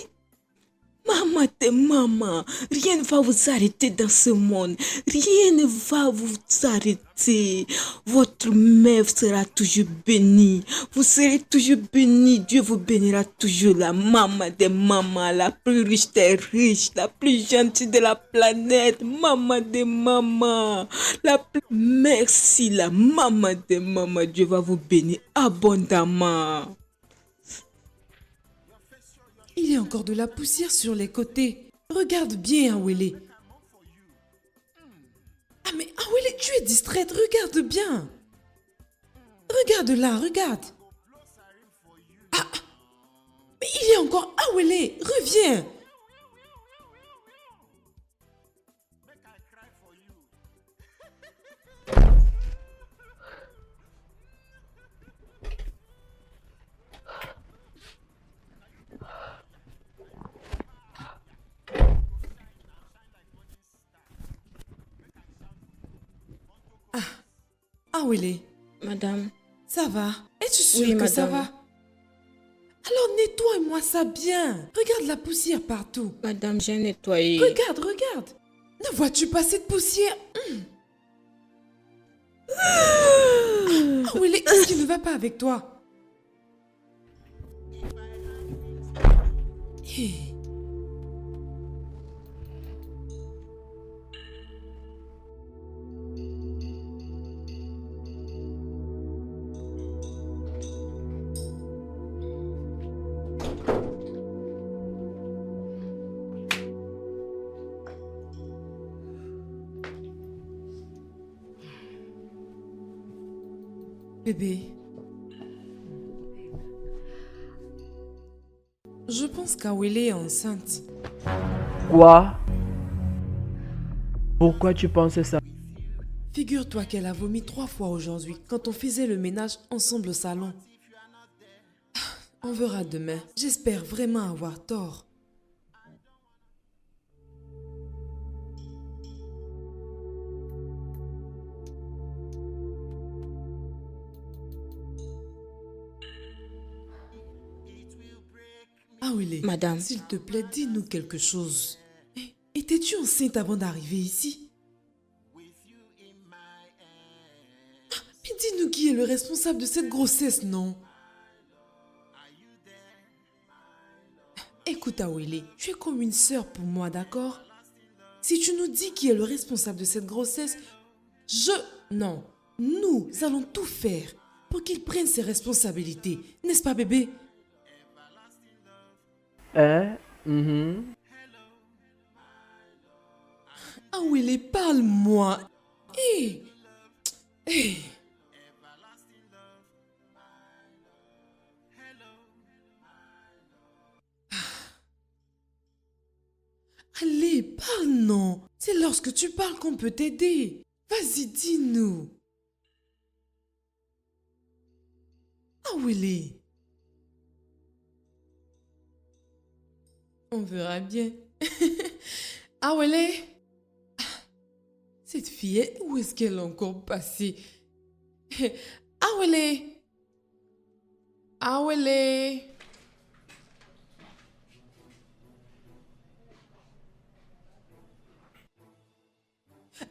Speaker 1: Maman de maman, rien ne va vous arrêter dans ce monde. Rien ne va vous arrêter. Votre mère sera toujours bénie. Vous serez toujours bénie. Dieu vous bénira toujours. La maman de maman, la plus riche des riches, la plus gentille de la planète. Maman de maman, la plus... Merci la maman de maman. Dieu va vous bénir abondamment.
Speaker 3: Il y a encore de la poussière sur les côtés. Regarde bien, Awele. Ah mais Awele, tu es distraite, regarde bien. Regarde là, regarde. Ah, mais il y a encore Awele, reviens. Awele,
Speaker 1: Madame.
Speaker 3: ça va? Es-tu sûre
Speaker 1: Oui,
Speaker 3: que ça
Speaker 1: madame.
Speaker 3: va? Alors nettoie-moi ça bien. Regarde la poussière partout.
Speaker 1: Madame, j'ai nettoyé.
Speaker 3: Regarde, regarde. Ne vois-tu pas cette poussière? Awele, qu'est-ce qui ne va pas avec toi? Hey. Bébé, je pense qu'Awele est enceinte.
Speaker 2: Quoi? Pourquoi tu penses ça?
Speaker 3: Figure-toi qu'elle a vomi 3 fois aujourd'hui quand on faisait le ménage ensemble au salon. On verra demain. J'espère vraiment avoir tort. Awele,
Speaker 1: Madame.
Speaker 3: s'il te plaît, dis-nous quelque chose. Étais-tu enceinte avant d'arriver ici? Mais dis-nous qui est le responsable de cette grossesse, non? Écoute, Awele, tu es comme une sœur pour moi, d'accord? Si tu nous dis qui est le responsable de cette grossesse, Non, nous allons tout faire pour qu'il prenne ses responsabilités. N'est-ce pas, bébé?
Speaker 2: Hein? Mhm.
Speaker 3: Awele, parle-moi. Hé! Hé! Allez, parle non. C'est lorsque tu parles qu'on peut t'aider. Vas-y, dis-nous. Awele. On verra bien. Awele. Cette fille, où est-ce qu'elle est encore passée? Awele. Awele.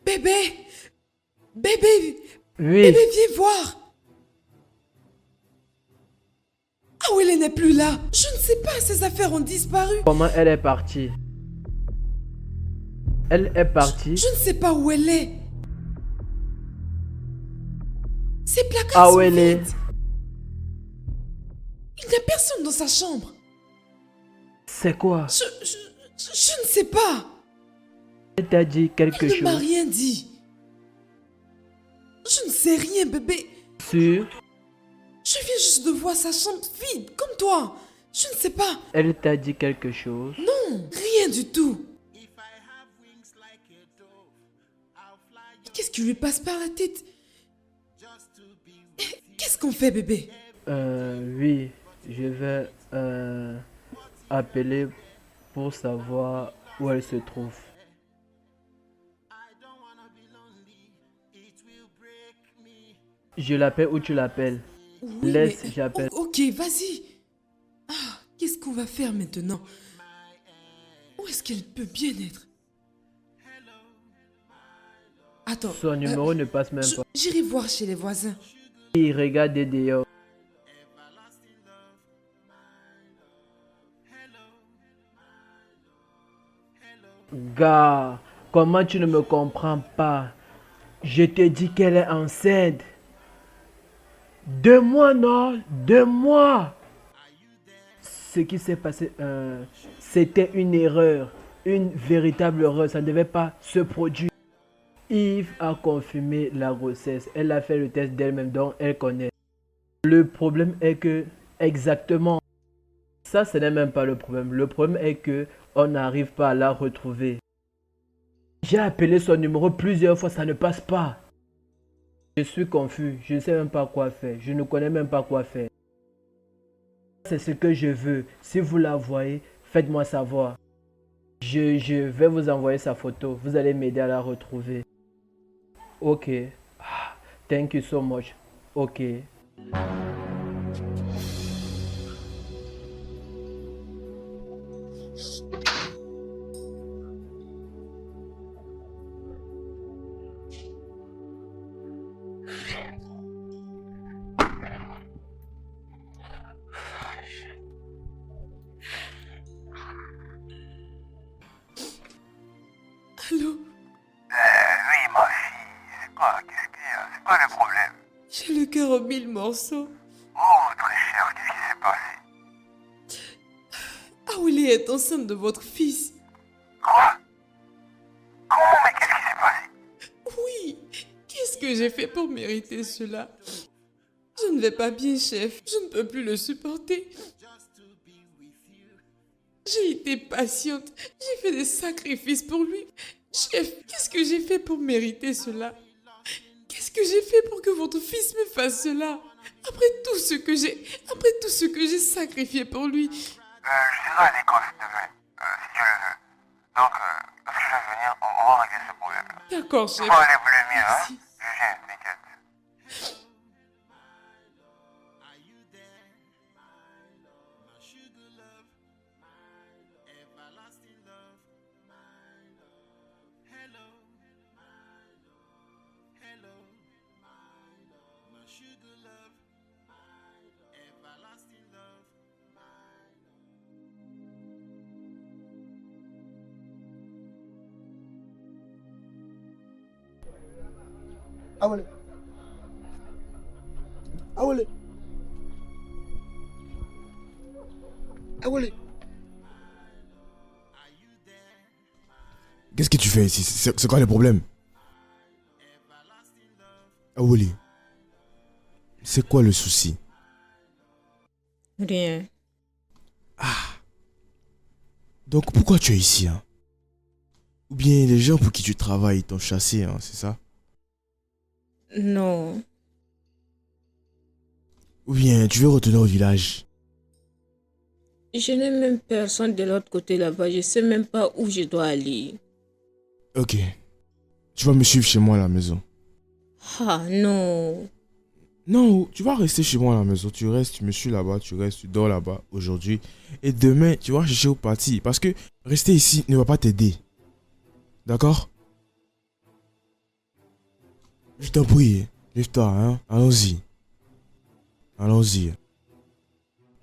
Speaker 3: Bébé! Bébé!
Speaker 2: Oui,
Speaker 3: Bébé, viens voir! Ah, elle n'est plus là. Je ne sais pas, ses affaires ont disparu.
Speaker 2: comment elle est partie? Elle est partie.
Speaker 3: Je ne sais pas où elle est. Ses placards
Speaker 2: Ah,
Speaker 3: sont
Speaker 2: où elle est?
Speaker 3: vides. Il n'y a personne dans sa chambre.
Speaker 2: C'est quoi?
Speaker 3: Je ne sais pas.
Speaker 2: Elle t'a dit quelque
Speaker 3: Il ne m'a
Speaker 2: chose?
Speaker 3: rien dit. Je ne sais rien, bébé.
Speaker 2: Sûr?
Speaker 3: Je viens juste de voir sa chambre vide, comme toi. Je ne sais pas.
Speaker 2: Elle t'a dit quelque chose?
Speaker 3: Non, rien du tout. Qu'est-ce qui lui passe par la tête? Qu'est-ce qu'on fait, bébé?
Speaker 2: Oui, je vais appeler pour savoir où elle se trouve. Je l'appelle ou tu l'appelles?
Speaker 3: Oui,
Speaker 2: Laisse,
Speaker 3: mais-
Speaker 2: j'appelle.
Speaker 3: Ok, vas-y. Ah, qu'est-ce qu'on va faire maintenant? Où est-ce qu'elle peut bien être? Attends.
Speaker 2: Son numéro ne passe même pas.
Speaker 3: J'irai voir chez les voisins.
Speaker 2: Il regarde dehors. Gars, comment tu ne me comprends pas? Je te dis qu'elle est enceinte. 2 mois, non? 2 mois. Ce qui s'est passé, c'était une erreur. Une véritable erreur. Ça ne devait pas se produire. Yves a confirmé la grossesse. Elle a fait le test d'elle-même, donc elle connaît. Le problème est que, exactement, ça ce n'est même pas le problème. Le problème est que on n'arrive pas à la retrouver. J'ai appelé son numéro plusieurs fois, ça ne passe pas. Je suis confus, je ne sais même pas quoi faire. Je ne connais même pas quoi faire. C'est ce que je veux. Si vous la voyez, faites-moi savoir. Je vais vous envoyer sa photo. Vous allez m'aider à la retrouver. Ok. Thank you so much. Ok.
Speaker 3: Allô?
Speaker 8: Oui, ma fille, c'est quoi? Qu'est-ce qu'il y a? C'est quoi le problème?
Speaker 3: J'ai le cœur en 1000 morceaux.
Speaker 8: Oh, très cher, qu'est-ce qui s'est passé?
Speaker 3: Ah, Willy est enceinte de votre fils.
Speaker 8: Quoi? Comment? Mais qu'est-ce qui s'est passé?
Speaker 3: Oui. Qu'est-ce que j'ai fait pour mériter cela? Je ne vais pas bien, chef. Je ne peux plus le supporter. J'ai été patiente. J'ai fait des sacrifices pour lui. Chef, qu'est-ce que j'ai fait pour mériter cela? Qu'est-ce que j'ai fait pour que votre fils me fasse cela? Après tout ce que j'ai sacrifié pour lui.
Speaker 8: Je serai à l'école demain, si tu le veux. Donc, lorsque je vais venir, on va régler ce problème-là.
Speaker 3: D'accord,
Speaker 8: Faut
Speaker 3: chef.
Speaker 8: pas aller blâmer, hein?
Speaker 3: Merci.
Speaker 8: Je viens, t'inquiète.
Speaker 5: Awele. Awele. Awele.
Speaker 4: Qu'est-ce que tu fais ici? C'est quoi le problème? Awele. C'est quoi le souci?
Speaker 1: Rien.
Speaker 4: Donc pourquoi tu es ici, hein? Ou bien les gens pour qui tu travailles t'ont chassé, hein, c'est ça?
Speaker 1: Non.
Speaker 4: Ou bien tu veux retourner au village?
Speaker 1: Je n'ai même personne de l'autre côté là-bas. Je sais même pas où je dois aller.
Speaker 4: Ok. Tu vas me suivre chez moi à la maison.
Speaker 1: Ah non.
Speaker 4: Non, tu vas rester chez moi à la maison. Tu restes, tu me suis là-bas, tu restes, tu dors là-bas aujourd'hui. Et demain, tu vas chercher où partir. Parce que rester ici ne va pas t'aider. D'accord? Je t'en prie, lève-toi, hein. Allons-y. Allons-y.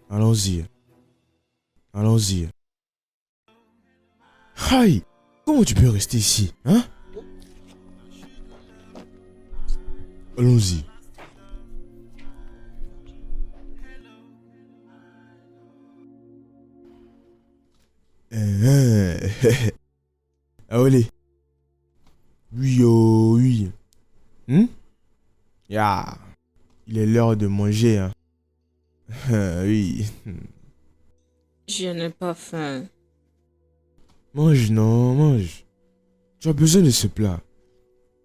Speaker 4: Allons-y. Allons-y. Aïe! Comment tu peux rester ici, hein? Allons-y. Ah, allez. Oui, oh, oui. Ya. Il est l'heure de manger, hein. Oui.
Speaker 1: Je n'ai pas faim.
Speaker 4: Mange, non, mange. Tu as besoin de ce plat.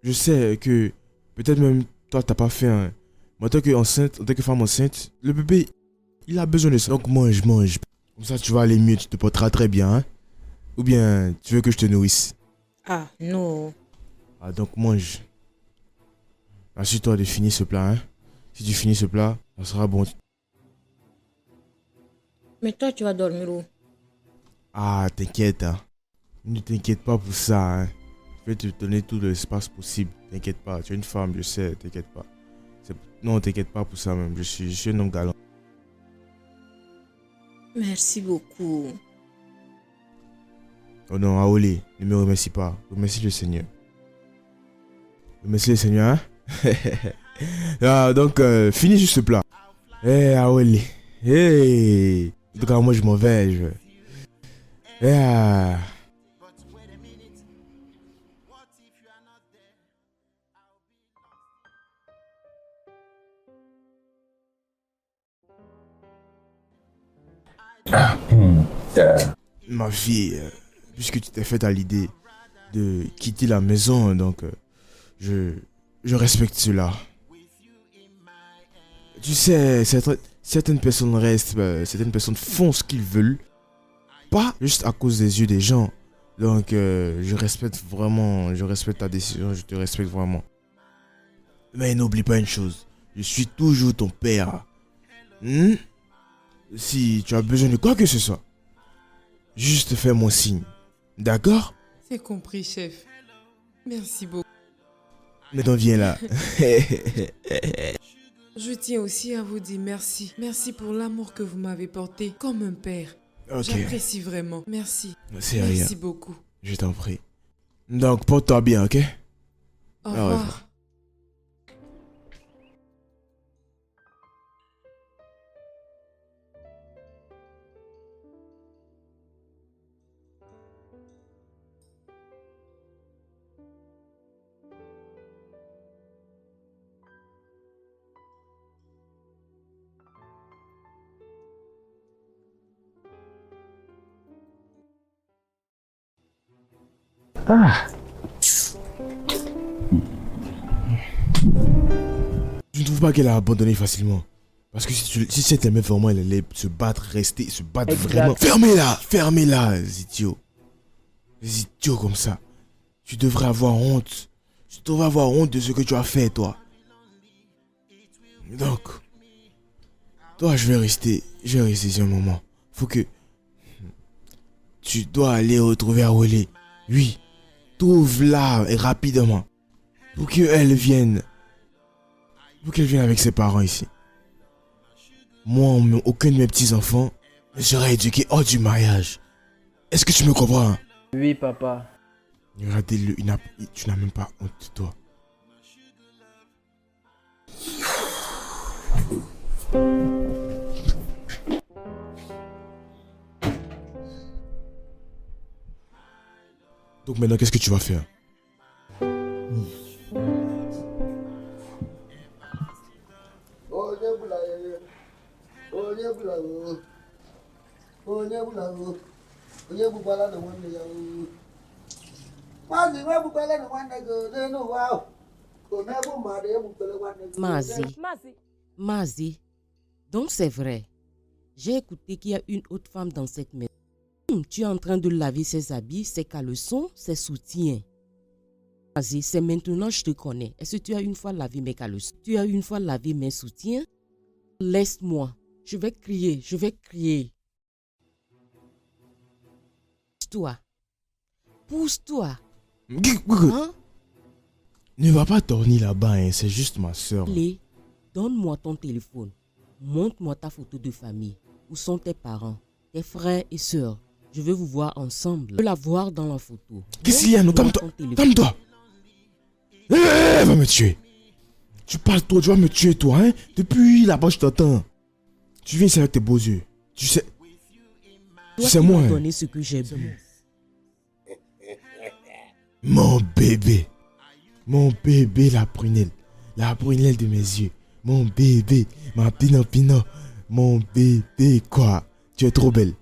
Speaker 4: Je sais que peut-être même toi t'as pas faim, hein. Mais en tant que femme enceinte, le bébé, il a besoin de ça. Donc mange, mange. Comme ça tu vas aller mieux, tu te porteras très bien, hein. Ou bien tu veux que je te nourrisse?
Speaker 1: Ah, non.
Speaker 4: Ah donc mange. Assure-toi de finir ce plat, hein. Si tu finis ce plat, ça sera bon.
Speaker 1: Mais toi, tu vas dormir où?
Speaker 4: Ah, t'inquiète, hein. Ne t'inquiète pas pour ça, hein. Je vais te donner tout l'espace possible. T'inquiète pas, tu es une femme, je sais, t'inquiète pas. Non, t'inquiète pas pour ça même, je suis un homme galant.
Speaker 1: Merci beaucoup.
Speaker 4: Oh non, Aolé, ne me remercie pas. Remercie le Seigneur. Remercie le Seigneur, hein. Ah, donc, finis juste ce plat. Aolé. En tout cas, moi, je m'en vais. Ah. Ma fille, puisque tu t'es fait à l'idée de quitter la maison, donc je respecte cela. Tu sais, certaines personnes restent, certaines personnes font ce qu'ils veulent, pas juste à cause des yeux des gens. Donc je respecte ta décision, je te respecte vraiment. Mais n'oublie pas une chose, je suis toujours ton père. Si tu as besoin de quoi que ce soit, juste fais mon signe. D'accord?
Speaker 3: C'est compris, chef. Merci beaucoup.
Speaker 4: Maintenant viens là.
Speaker 3: Je tiens aussi à vous dire merci. Merci pour l'amour que vous m'avez porté comme un père.
Speaker 4: Ok.
Speaker 3: J'apprécie vraiment. Merci.
Speaker 4: C'est rien.
Speaker 3: Merci beaucoup.
Speaker 4: Je t'en prie. Donc porte-toi bien, ok?
Speaker 3: Au revoir.
Speaker 4: Je ne trouve pas qu'elle a abandonné facilement. Parce que si cette aimait vraiment, elle allait se battre, se battre
Speaker 2: Exact.
Speaker 4: vraiment. Fermez-la, les idiots. Les idiots comme ça. Tu devrais avoir honte. Tu devrais avoir honte de ce que tu as fait, toi. Donc, toi, je vais rester ici un moment. Faut que... Tu dois aller retrouver Awele. Oui, trouve-la et rapidement. Pour qu'elle vienne. Pour qu'elle vienne avec ses parents ici. Moi, aucun de mes petits-enfants ne sera éduqué hors du mariage. Est-ce que tu me comprends?
Speaker 2: Oui, papa.
Speaker 4: Regardez-le, tu n'as même pas honte de toi. Donc maintenant, qu'est-ce que tu vas faire?
Speaker 6: Mazi, donc c'est vrai. J'ai écouté qu'il y a une autre femme dans cette maison. Tu es en train de laver ses habits, ses caleçons, ses soutiens. Mazi, c'est maintenant que je te connais. Est-ce que tu as une fois lavé mes caleçons? Tu as une fois lavé mes soutiens? Laisse-moi. Je vais crier, je vais crier. Pousse-toi. Pousse-toi. Hein?
Speaker 4: Ne va pas dormir là-bas, hein, c'est juste ma soeur.
Speaker 6: Allez, donne-moi ton téléphone. Montre-moi ta photo de famille. Où sont tes parents, tes frères et sœurs? Je veux vous voir ensemble. Je veux la voir dans la photo.
Speaker 4: Qu'est-ce qu'il y a? Non,
Speaker 6: Montre-moi
Speaker 4: calme-toi.
Speaker 6: ton téléphone.
Speaker 4: Calme-toi. Elle va me tuer. Tu parles toi, tu vas me tuer toi, hein. Depuis là-bas, je t'attends. Tu viens ici avec tes beaux yeux. Tu sais.
Speaker 6: Toi
Speaker 4: C'est
Speaker 6: qui
Speaker 4: moi,
Speaker 6: m'as
Speaker 4: hein.
Speaker 6: donné ce que j'ai bu.
Speaker 4: Mon bébé. Mon bébé, la prunelle. La prunelle de mes yeux. Mon bébé. Ma pino. Mon bébé, quoi. Tu es trop belle.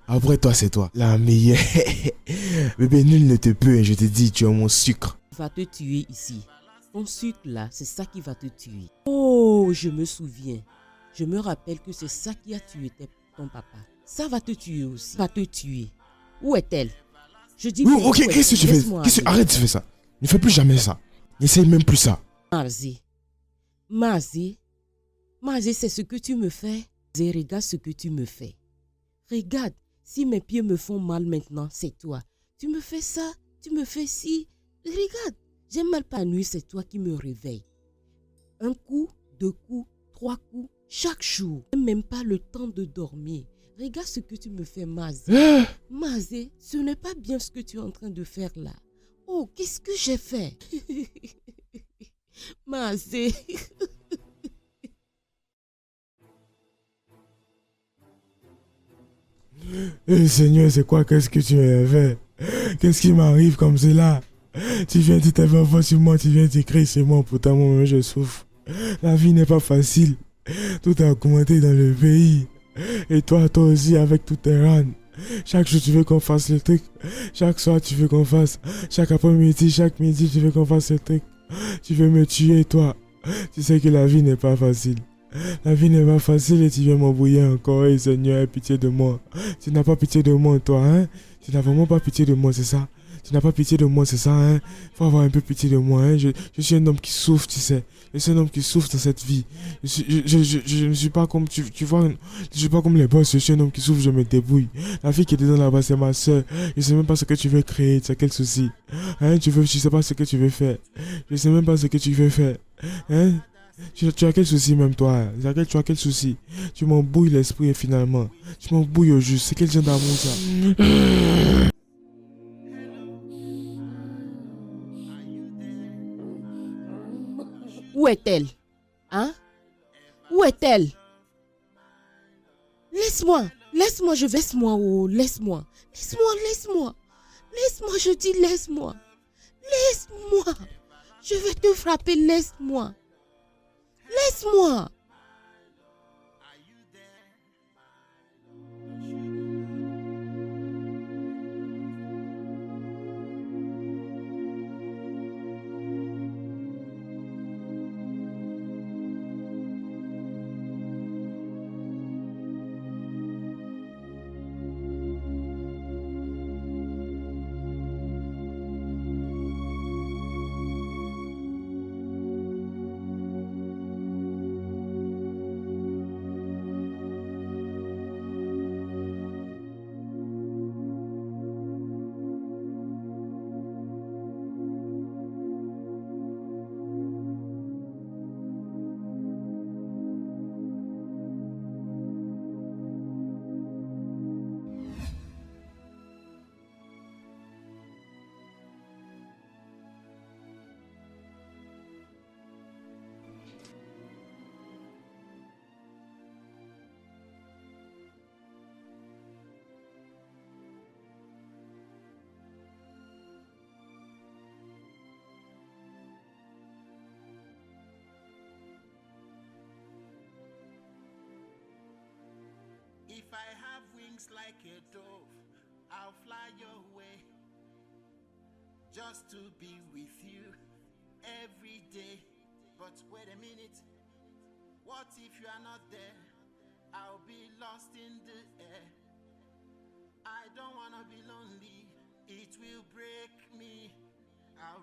Speaker 4: Après toi, c'est toi. La meilleure. Bébé, nul ne te peut, hein, je te dis, tu es mon sucre.
Speaker 6: Va te tuer ici. Ton sucre là, c'est ça qui va te tuer. Oh, je me souviens. Je me rappelle que c'est ça qui a tué ton papa. Ça va te tuer aussi. Va te tuer. Où est-elle? Je dis
Speaker 4: Oui,
Speaker 6: bien,
Speaker 4: ok,
Speaker 6: où
Speaker 4: qu'est-ce que
Speaker 6: est-elle?
Speaker 4: tu fais?
Speaker 6: Laisse-moi aller.
Speaker 4: Arrête de faire ça. Ne fais plus jamais ça. N'essaye même plus ça.
Speaker 6: Mazé, c'est ce que tu me fais. Mazé, regarde ce que tu me fais. Regarde, si mes pieds me font mal maintenant, c'est toi. Tu me fais ça, tu me fais ci. Regarde, j'ai mal par la nuit, c'est toi qui me réveille. Un coup, 2 coups, 3 coups, chaque jour. Je n'ai même pas le temps de dormir. Regarde ce que tu me fais, Mazé. Mazé, ce n'est pas bien ce que tu es en train de faire là. Oh, qu'est-ce que j'ai fait? Mazé.
Speaker 4: Seigneur, c'est quoi? Qu'est-ce que tu m'as fait? Qu'est-ce qui m'arrive comme cela? Tu viens de t'avoir fort sur moi, tu viens d'écrire sur moi, pourtant moi-même je souffre. La vie n'est pas facile. Tout a augmenté dans le pays. Et toi aussi, avec toutes tes rânes. Chaque jour, tu veux qu'on fasse le truc. Chaque soir, tu veux qu'on fasse. Chaque après-midi, chaque midi, tu veux qu'on fasse le truc. Tu veux me tuer, toi. Tu sais que la vie n'est pas facile. La vie n'est pas facile et tu viens m'embrouiller encore. Et Seigneur, aie pitié de moi. Tu n'as pas pitié de moi, toi, hein? Tu n'as vraiment pas pitié de moi, c'est ça? Tu n'as pas pitié de moi, c'est ça, hein? Faut avoir un peu pitié de moi, hein? Je suis un homme qui souffre, tu sais. Je suis un homme qui souffre dans cette vie. Je ne suis pas comme, tu vois, je suis pas comme les boss. Je suis un homme qui souffre, je me débrouille. La fille qui était dans là-bas, c'est ma soeur. Je sais même pas ce que tu veux créer, tu as quel souci? Hein? Je sais pas ce que tu veux faire. Je sais même pas ce que tu veux faire. Hein? Tu as quel souci même toi? Tu as quel souci? Tu m'embrouilles l'esprit finalement. Tu m'embrouilles au juste. C'est quel genre d'amour ça?
Speaker 6: Où est-elle? Hein? Où est-elle? Laisse-moi, je vais. Laisse-moi, oh, laisse-moi. Laisse-moi, je dis laisse-moi. Laisse-moi. Je vais te frapper, laisse-moi. Laisse-moi.
Speaker 7: If I have wings like a dove, I'll fly your way. Just to be with you every day. But wait a minute, what if you are not there? I'll be lost in the air. I don't wanna be lonely, it will break me.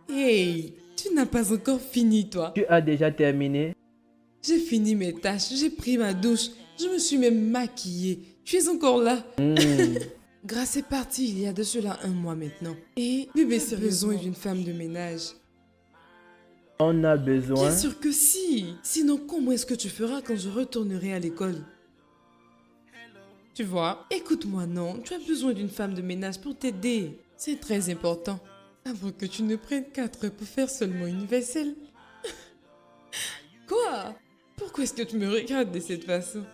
Speaker 3: Hey, tu n'as pas encore fini, toi.
Speaker 2: Tu as déjà terminé?
Speaker 3: J'ai fini mes tâches, j'ai pris ma douche, je me suis même maquillée. Tu es encore là. Grace est partie il y a de cela 1 mois maintenant. Et bébé, c'est besoin d'une femme de ménage.
Speaker 2: On a besoin...
Speaker 3: Bien sûr que si. Sinon, comment est-ce que tu feras quand je retournerai à l'école? Tu vois, écoute-moi, non. Tu as besoin d'une femme de ménage pour t'aider. C'est très important. Avant que tu ne prennes 4 heures pour faire seulement une vaisselle. Quoi? Pourquoi est-ce que tu me regardes de cette façon?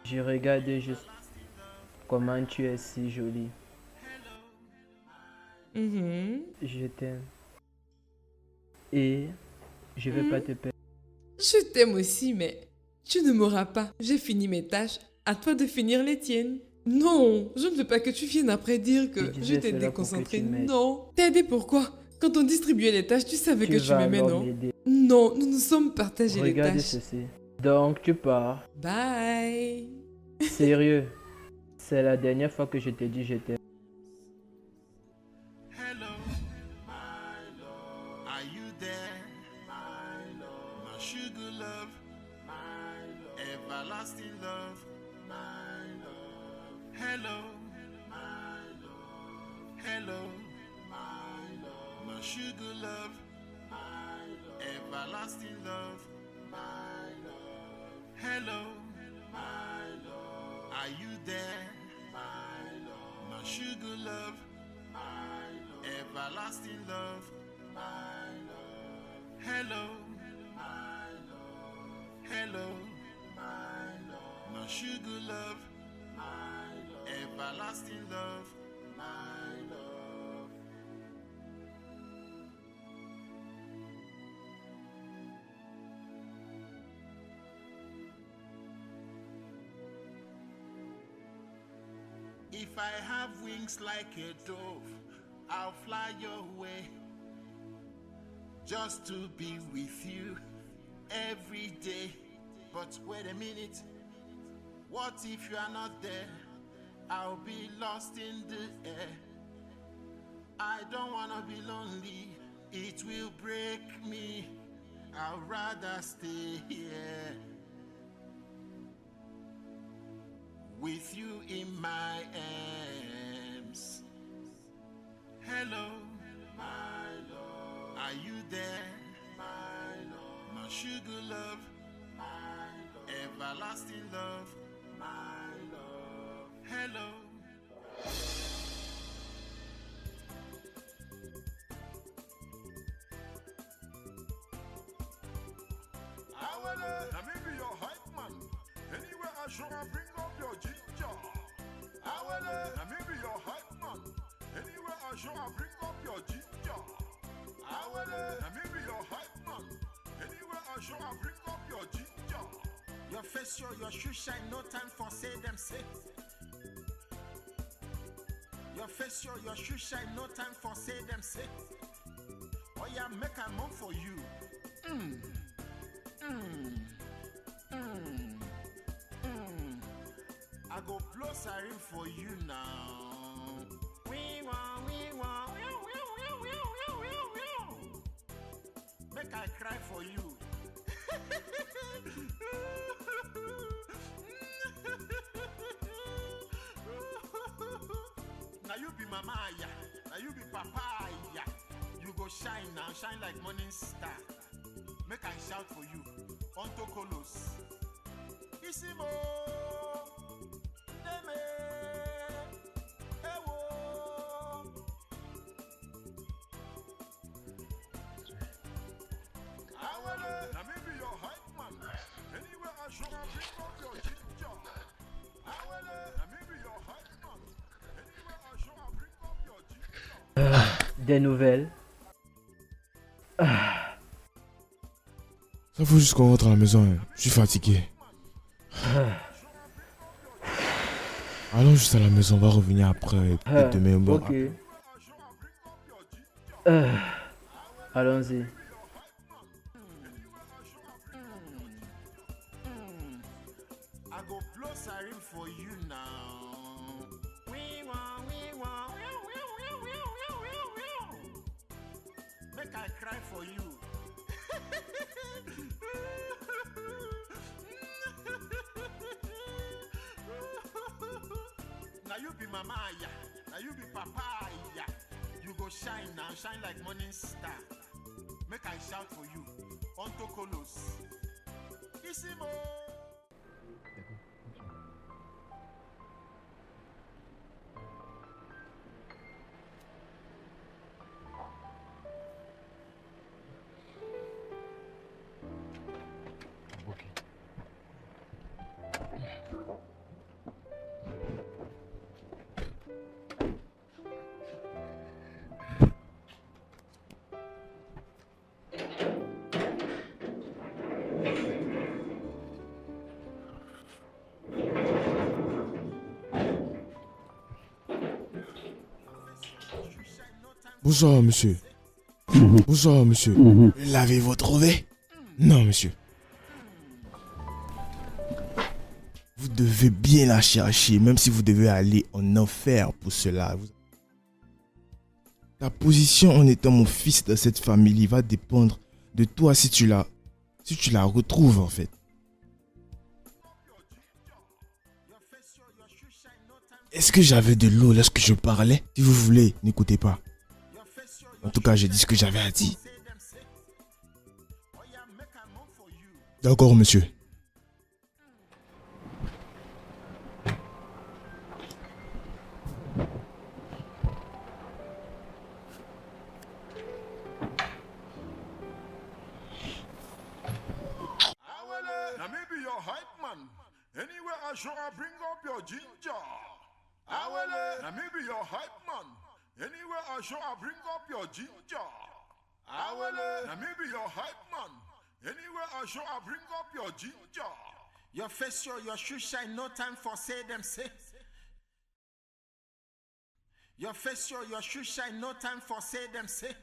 Speaker 2: Je regarde juste comment tu es si jolie. Je t'aime. Et je vais pas te perdre.
Speaker 3: Je t'aime aussi, mais tu ne m'auras pas. J'ai fini mes tâches. À toi de finir les tiennes. Non, je ne veux pas que tu viennes après dire que
Speaker 2: Je
Speaker 3: je
Speaker 2: disais
Speaker 3: t'ai
Speaker 2: cela pour que
Speaker 3: déconcentré.
Speaker 2: tu m'aides.
Speaker 3: Non. T'as aidé pourquoi? Quand on distribuait les tâches, tu savais que tu
Speaker 2: vas
Speaker 3: m'aimais,
Speaker 2: alors
Speaker 3: non?
Speaker 2: m'aider.
Speaker 3: Non, nous nous sommes partagés les
Speaker 2: Regarde
Speaker 3: tâches.
Speaker 2: ceci. Donc tu pars.
Speaker 3: Bye.
Speaker 2: Sérieux. C'est la dernière fois que je t'ai dit je t'aime.
Speaker 7: Hello, my love. Are you there? My love. My sugar love. My love. Everlasting love. My love. Hello, my love. Hello, my love. My sugar love. My love. Everlasting love. My love. Hello, my love. Are you there? My love. My sugar love. My love. Everlasting love. My love. Hello, my love. Hello, my love. My sugar love. My love. Everlasting love. My love. If I have wings like a dove, I'll fly your way. Just to be with you every day. But wait a minute, what if you are not there? I'll be lost in the air. I don't wanna be lonely, it will break me. I'd rather stay here with you in my arms. Hello, my love. Are you there? My love. My sugar love. My love. Everlasting love. My love. Hello.
Speaker 9: Let me be your hype man. Anywhere I show, I bring up your ginger. Let me be your hype man. Anywhere I show, I bring up your ginger. Let me be your hype man. Anywhere I show, I bring up your ginger.
Speaker 7: Your face show, your shoe shine, no time for say them say. Your face show, your shoe shine, no time for say them say. Oh yeah, make a move for you. I go blow siren for you now. We want. Make I cry for you. Now you be mama, yeah. Now you be papa, yeah. You go shine now, shine like morning star. Make I shout for you. Onto Colos. Isimo. Neme. Ewo.
Speaker 9: Let me be your hype man. Anywhere I show, I bring up your ginger. Let me be your hype man. Anywhere I show, I bring up your ginger.
Speaker 2: Des nouvelles.
Speaker 4: Ça faut juste qu'on rentre à la maison, hein. Je suis fatigué. Allons juste à la maison, on va revenir après. Et demain, bon,
Speaker 2: Ok. Allons-y.
Speaker 7: I go blow siren for you now. We want. Make I cry for you. Now you be mama, yeah. Now you be papa, yeah. You go shine now, shine like morning star.
Speaker 9: Make I shout for you. Ontokolos. Isimo.
Speaker 4: Bonsoir, monsieur. Bonsoir, monsieur. L'avez-vous trouvé? Non, monsieur. Vous devez bien la chercher, même si vous devez aller en enfer pour cela. Ta position en étant mon fils dans cette famille va dépendre de toi si tu la retrouves, en fait. Est-ce que j'avais de l'eau lorsque je parlais? Si vous voulez, n'écoutez pas. En tout cas, j'ai dit ce que j'avais à dire. D'accord, monsieur.
Speaker 9: Now maybe your hype man. Anywhere I show, I bring up your ginger. Awele. Now maybe your hype man. Anywhere I show, I bring up your ginger. Awele. Now maybe your hype man. Anywhere I show, I bring up your ginger. Your face show, your shoe shine, no time for say them say. Your face show, your shoe shine, no time for say them say.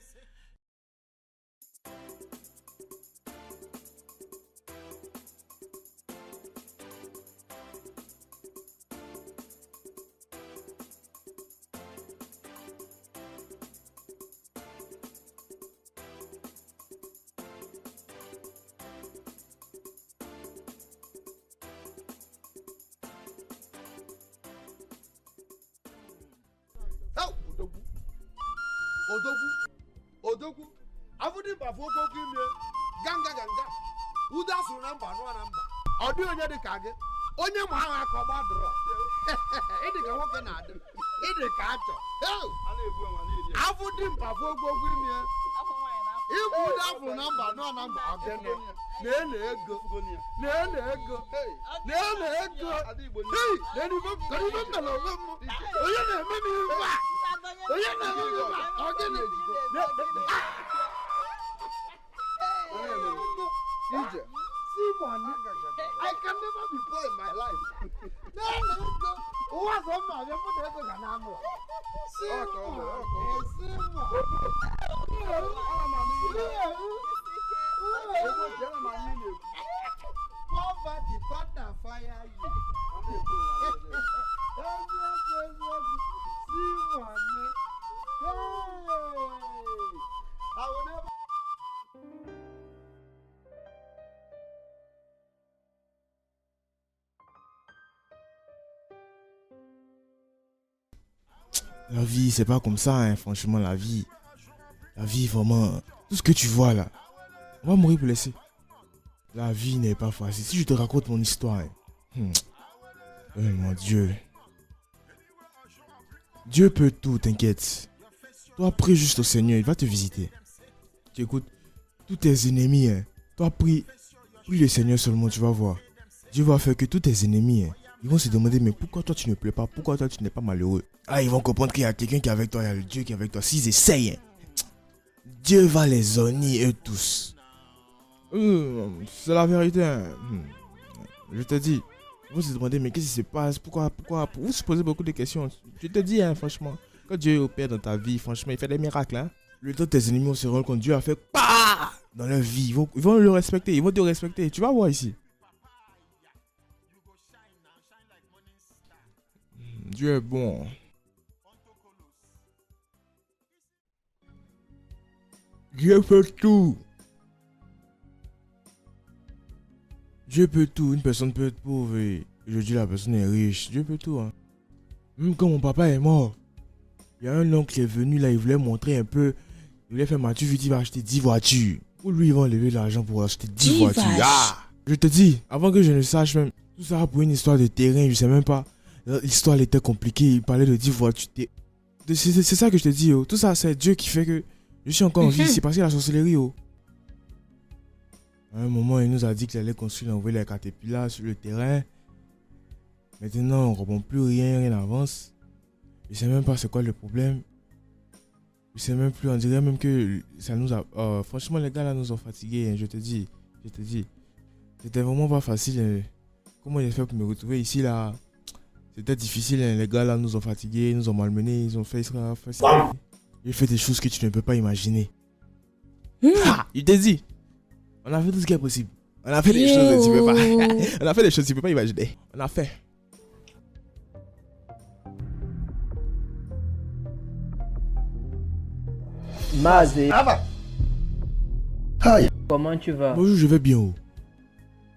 Speaker 5: Odogwu avụdị mba fụ okoko ime ganga uda sụrụ na mba nụọ na mba ọ dị onye dị ka gị onye ma agha ka ọ gbadụrọ ịdị ka nwoke na-adị ịdị ka achọ avụdị mba fụ okoko ime ibu uda fụrụ na mba nụọ na mba ọgịnị na-ele ego na-ele ego na-ele ego na-enibe mmele onwe m onye na-eme m ihu a onye na-eme m ihu a ọgịnị Ije, see money. I can never be poor in my life. No. What's on my name? What do you know? Poverty, thunder, fire you. See money. Hey, I will never.
Speaker 4: La vie, c'est pas comme ça, hein, franchement, la vie. La vie, vraiment, tout ce que tu vois là, on va mourir pour laisser. La vie n'est pas facile. Si je te raconte mon histoire, hein, oh mon Dieu. Dieu peut tout, t'inquiète. Toi, prie juste au Seigneur, il va te visiter. Tu écoutes, tous tes ennemis, hein, toi, prie le Seigneur seulement, tu vas voir. Dieu va faire que tous tes ennemis, hein, ils vont se demander, mais pourquoi toi tu ne plais pas? Pourquoi toi tu n'es pas malheureux? Ah, ils vont comprendre qu'il y a quelqu'un qui est avec toi, il y a le Dieu qui est avec toi. S'ils essayent, hein, Dieu va les honner eux tous. C'est la vérité. Hein. Je te dis, vous se demandez, mais qu'est-ce qui se passe? Pourquoi? Vous se posez beaucoup de questions. Je te dis, hein, franchement, quand Dieu opère dans ta vie, franchement, il fait des miracles. Hein. Le temps de tes ennemis se rendent compte, Dieu a fait dans leur vie. Ils vont le respecter, ils vont te respecter. Tu vas voir ici. Dieu est bon. Dieu peut tout. Dieu peut tout. Une personne peut être pauvre et aujourd'hui la personne est riche. Dieu peut tout. Hein. Même quand mon papa est mort, il y a un oncle qui est venu là, il voulait montrer un peu Il a fait Mathieu, il va acheter 10 voitures. Où lui, ils vont lever l'argent pour acheter 10
Speaker 1: 10
Speaker 4: voitures.
Speaker 1: vaches.
Speaker 4: Ah! Je te dis, avant que je ne sache même, tout ça pour une histoire de terrain, je sais même pas. L'histoire elle était compliquée, il parlait de 10 voitures. C'est ça que je te dis, oh. Tout ça, c'est Dieu qui fait que je suis encore en vie ici parce que la sorcellerie, oh. À un moment, il nous a dit qu'il allait construire, envoyer les caterpillars sur le terrain. Maintenant, on ne comprend plus rien, rien n'avance. Je sais même pas c'est quoi le problème. Je sais même plus, on dirait même que ça nous a... franchement, les gars là nous ont fatigués, hein, je te dis. C'était vraiment pas facile. Hein. Comment j'ai fait pour me retrouver ici là? C'était difficile, hein. Les gars là nous ont fatigués, ils nous ont malmenés, ils ont fait ça. J'ai fait des choses que tu ne peux pas imaginer. Ah, je te dis. On a fait tout ce qui est possible. On a fait des choses que tu peux pas. On a fait des choses que tu peux pas imaginer. On a fait.
Speaker 2: Mazé. Comment tu vas?
Speaker 4: Bonjour, je vais bien. Oh.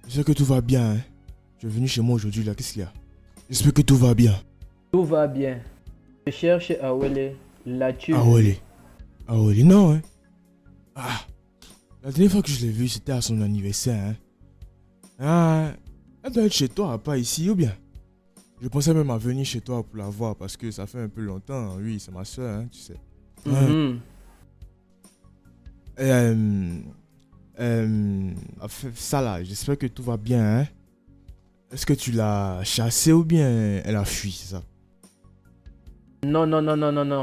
Speaker 4: Je sais que tout va bien. Hein. Tu es venu chez moi aujourd'hui là, qu'est-ce qu'il y a? J'espère que tout va bien.
Speaker 2: Tout va bien. Je cherche Awele. L'as-tu vu?
Speaker 4: Awele, non hein. Ah. La dernière fois que je l'ai vue, c'était à son anniversaire. Hein. Ah. Elle doit être chez toi, pas ici ou bien? Je pensais même à venir chez toi pour la voir parce que ça fait un peu longtemps. Oui, c'est ma soeur, hein, tu sais. Ça là, j'espère que tout va bien. Hein? Est-ce que tu l'as chassée ou bien elle a fui, c'est ça?
Speaker 2: Non,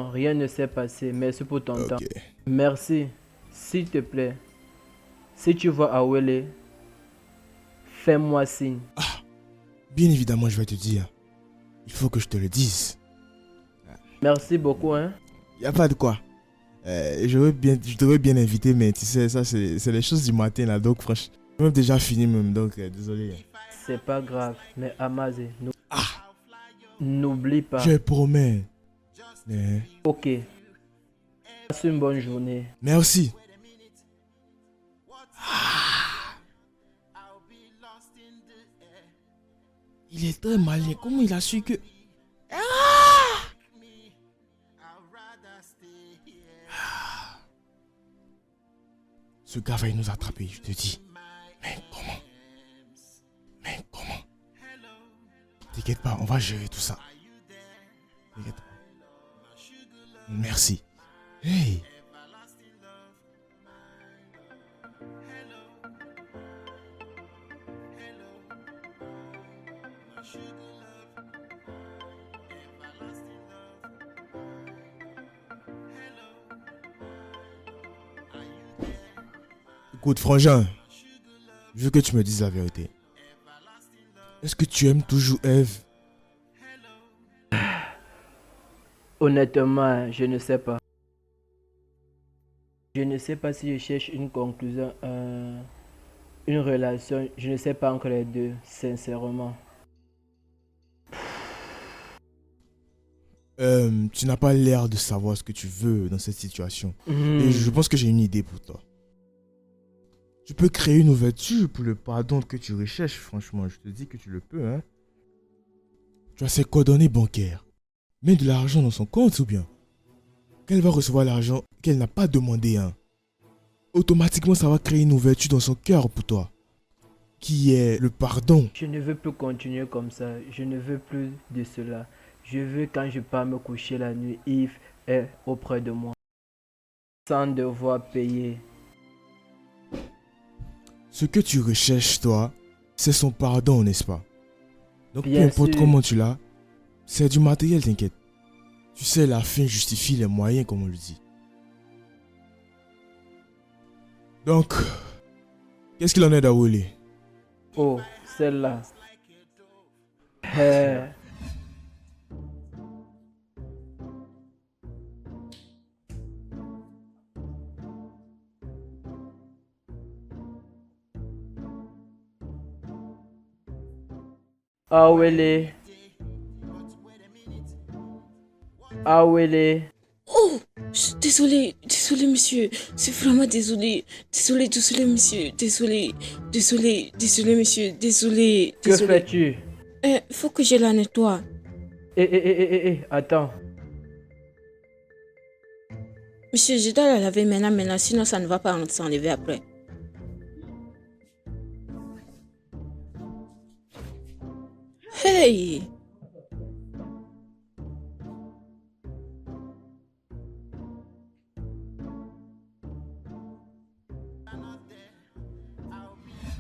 Speaker 2: rien ne s'est passé. Merci pour ton temps. Merci. S'il te plaît, si tu vois Awele, fais-moi signe.
Speaker 4: Ah, bien évidemment, je vais te dire. Il faut que je te le dise.
Speaker 2: Merci beaucoup, hein.
Speaker 4: Y a pas de quoi. Je devrais bien inviter, mais tu sais, ça c'est les choses du matin là, donc franchement, j'ai même déjà fini même, donc désolé.
Speaker 2: C'est pas grave, mais Amazé, n'oublie pas.
Speaker 4: Je promets.
Speaker 2: Ok. Passe une bonne journée.
Speaker 4: Merci. Il est très malin. Comment il a su que... Ce gars va nous attraper, je te dis. Mais comment? T'inquiète pas, on va gérer tout ça. T'inquiète pas. Merci. Hey. Écoute, frangin, je veux que tu me dises la vérité. Est-ce que tu aimes toujours Eve?
Speaker 2: Honnêtement, je ne sais pas. Je ne sais pas si je cherche une conclusion, une relation. Je ne sais pas entre les deux, sincèrement.
Speaker 4: Tu n'as pas l'air de savoir ce que tu veux dans cette situation. Et je pense que j'ai une idée pour toi. Tu peux créer une ouverture pour le pardon que tu recherches, franchement. Je te dis que tu le peux, hein. Tu as ses coordonnées bancaires. Mets de l'argent dans son compte ou bien qu'elle va recevoir l'argent qu'elle n'a pas demandé, hein. Automatiquement, ça va créer une ouverture dans son cœur pour toi. Qui est le pardon.
Speaker 2: Je ne veux plus continuer comme ça. Je ne veux plus de cela. Je veux quand je pars me coucher la nuit, Yves est auprès de moi. Sans devoir payer.
Speaker 4: Ce que tu recherches, toi, c'est son pardon, n'est-ce pas? Donc
Speaker 2: Bien
Speaker 4: peu importe
Speaker 2: sûr.
Speaker 4: comment tu l'as, c'est du matériel, t'inquiète. Tu sais, la fin justifie les moyens, comme on le dit. Donc, qu'est-ce qu'il en est d'Awele?
Speaker 2: Oh, celle-là. Awele. Awele.
Speaker 1: Oh, je suis désolé, monsieur. C'est vraiment désolé. Désolé, monsieur. Désolé, monsieur. Désolé.
Speaker 2: Que fais-tu?
Speaker 1: Faut que je la nettoie.
Speaker 2: Attends.
Speaker 1: Monsieur, je dois la laver maintenant, sinon ça ne va pas s'enlever après. Hey!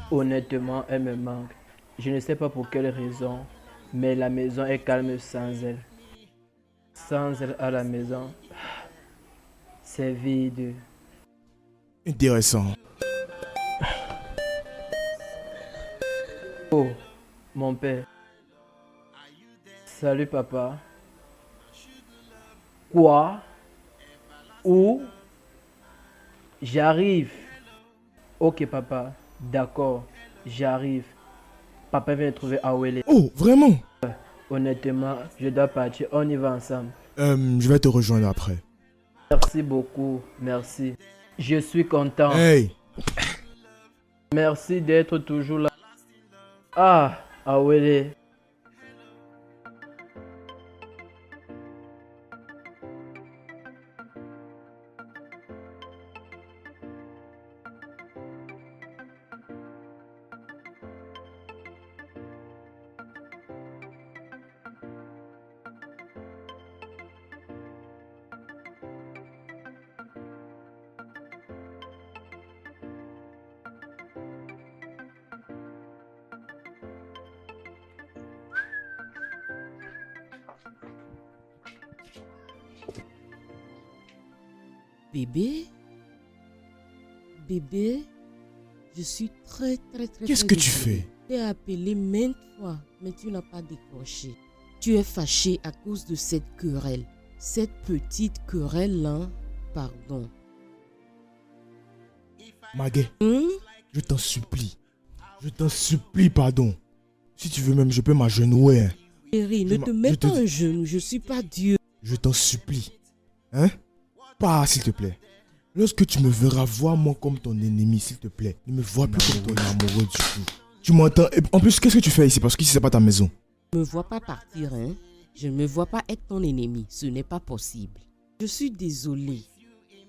Speaker 2: Honnêtement, elle me manque. Je ne sais pas pour quelle raison, mais la maison est calme sans elle. Sans elle à la maison, c'est vide.
Speaker 4: Intéressant.
Speaker 2: Oh, mon père. Salut papa. Quoi? Où? J'arrive. Ok papa, d'accord, j'arrive. Papa vient de trouver Awele.
Speaker 4: Oh, vraiment?
Speaker 2: Honnêtement, je dois partir, on y va ensemble.
Speaker 4: Je vais te rejoindre après.
Speaker 2: Merci beaucoup, merci. Je suis content.
Speaker 4: Hey!
Speaker 2: Merci d'être toujours là. Ah, Awele.
Speaker 6: Bébé? Bébé? Je suis très
Speaker 4: Qu'est-ce que tu fais?
Speaker 6: Je t'ai appelé maintes fois, mais tu n'as pas décroché. Tu es fâché à cause de cette querelle. Cette petite querelle-là, pardon.
Speaker 4: Maguet, je t'en supplie. Je t'en supplie, pardon. Si tu veux même, je peux m'agenouiller. Hein.
Speaker 6: Chérie, ne te mets pas un genou, je suis pas Dieu.
Speaker 4: Je t'en supplie. Hein? Pas, s'il te plaît. Lorsque tu me verras, vois-moi comme ton ennemi, s'il te plaît. Ne me vois plus comme ton amoureux du tout. Tu m'entends? Et en plus, qu'est-ce que tu fais ici? Parce qu'ici, c'est pas ta maison.
Speaker 6: Je ne me vois pas partir, hein. Je ne me vois pas être ton ennemi. Ce n'est pas possible. Je suis désolée.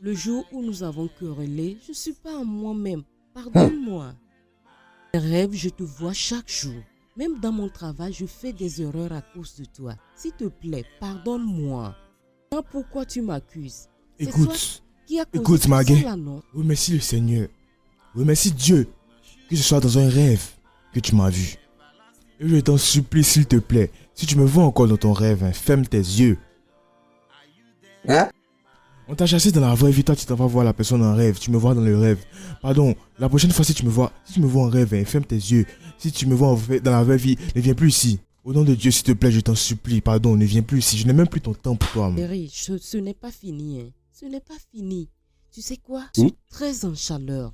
Speaker 6: Le jour où nous avons querellé, je ne suis pas à moi-même. Pardonne-moi. Mes rêves, je te vois chaque jour. Même dans mon travail, je fais des erreurs à cause de toi. S'il te plaît, pardonne-moi. Pourquoi tu m'accuses?
Speaker 4: Écoute, Maguet. Oui, merci le Seigneur. Oui, merci Dieu. Que ce soit dans un rêve que tu m'as vu. Et je t'en supplie, s'il te plaît. Si tu me vois encore dans ton rêve, hein, ferme tes yeux.
Speaker 5: Hein?
Speaker 4: On t'a chassé dans la vraie vie, toi tu t'en vas voir la personne en rêve. Tu me vois dans le rêve. Pardon, la prochaine fois si tu me vois en rêve, hein, ferme tes yeux. Si tu me vois dans la vraie vie, ne viens plus ici. Au nom de Dieu, s'il te plaît, je t'en supplie. Pardon, ne viens plus ici. Je n'ai même plus ton temps pour toi.
Speaker 6: Chérie, ce n'est pas fini. Hein. Ce n'est pas fini. Tu sais quoi? Je suis très en chaleur.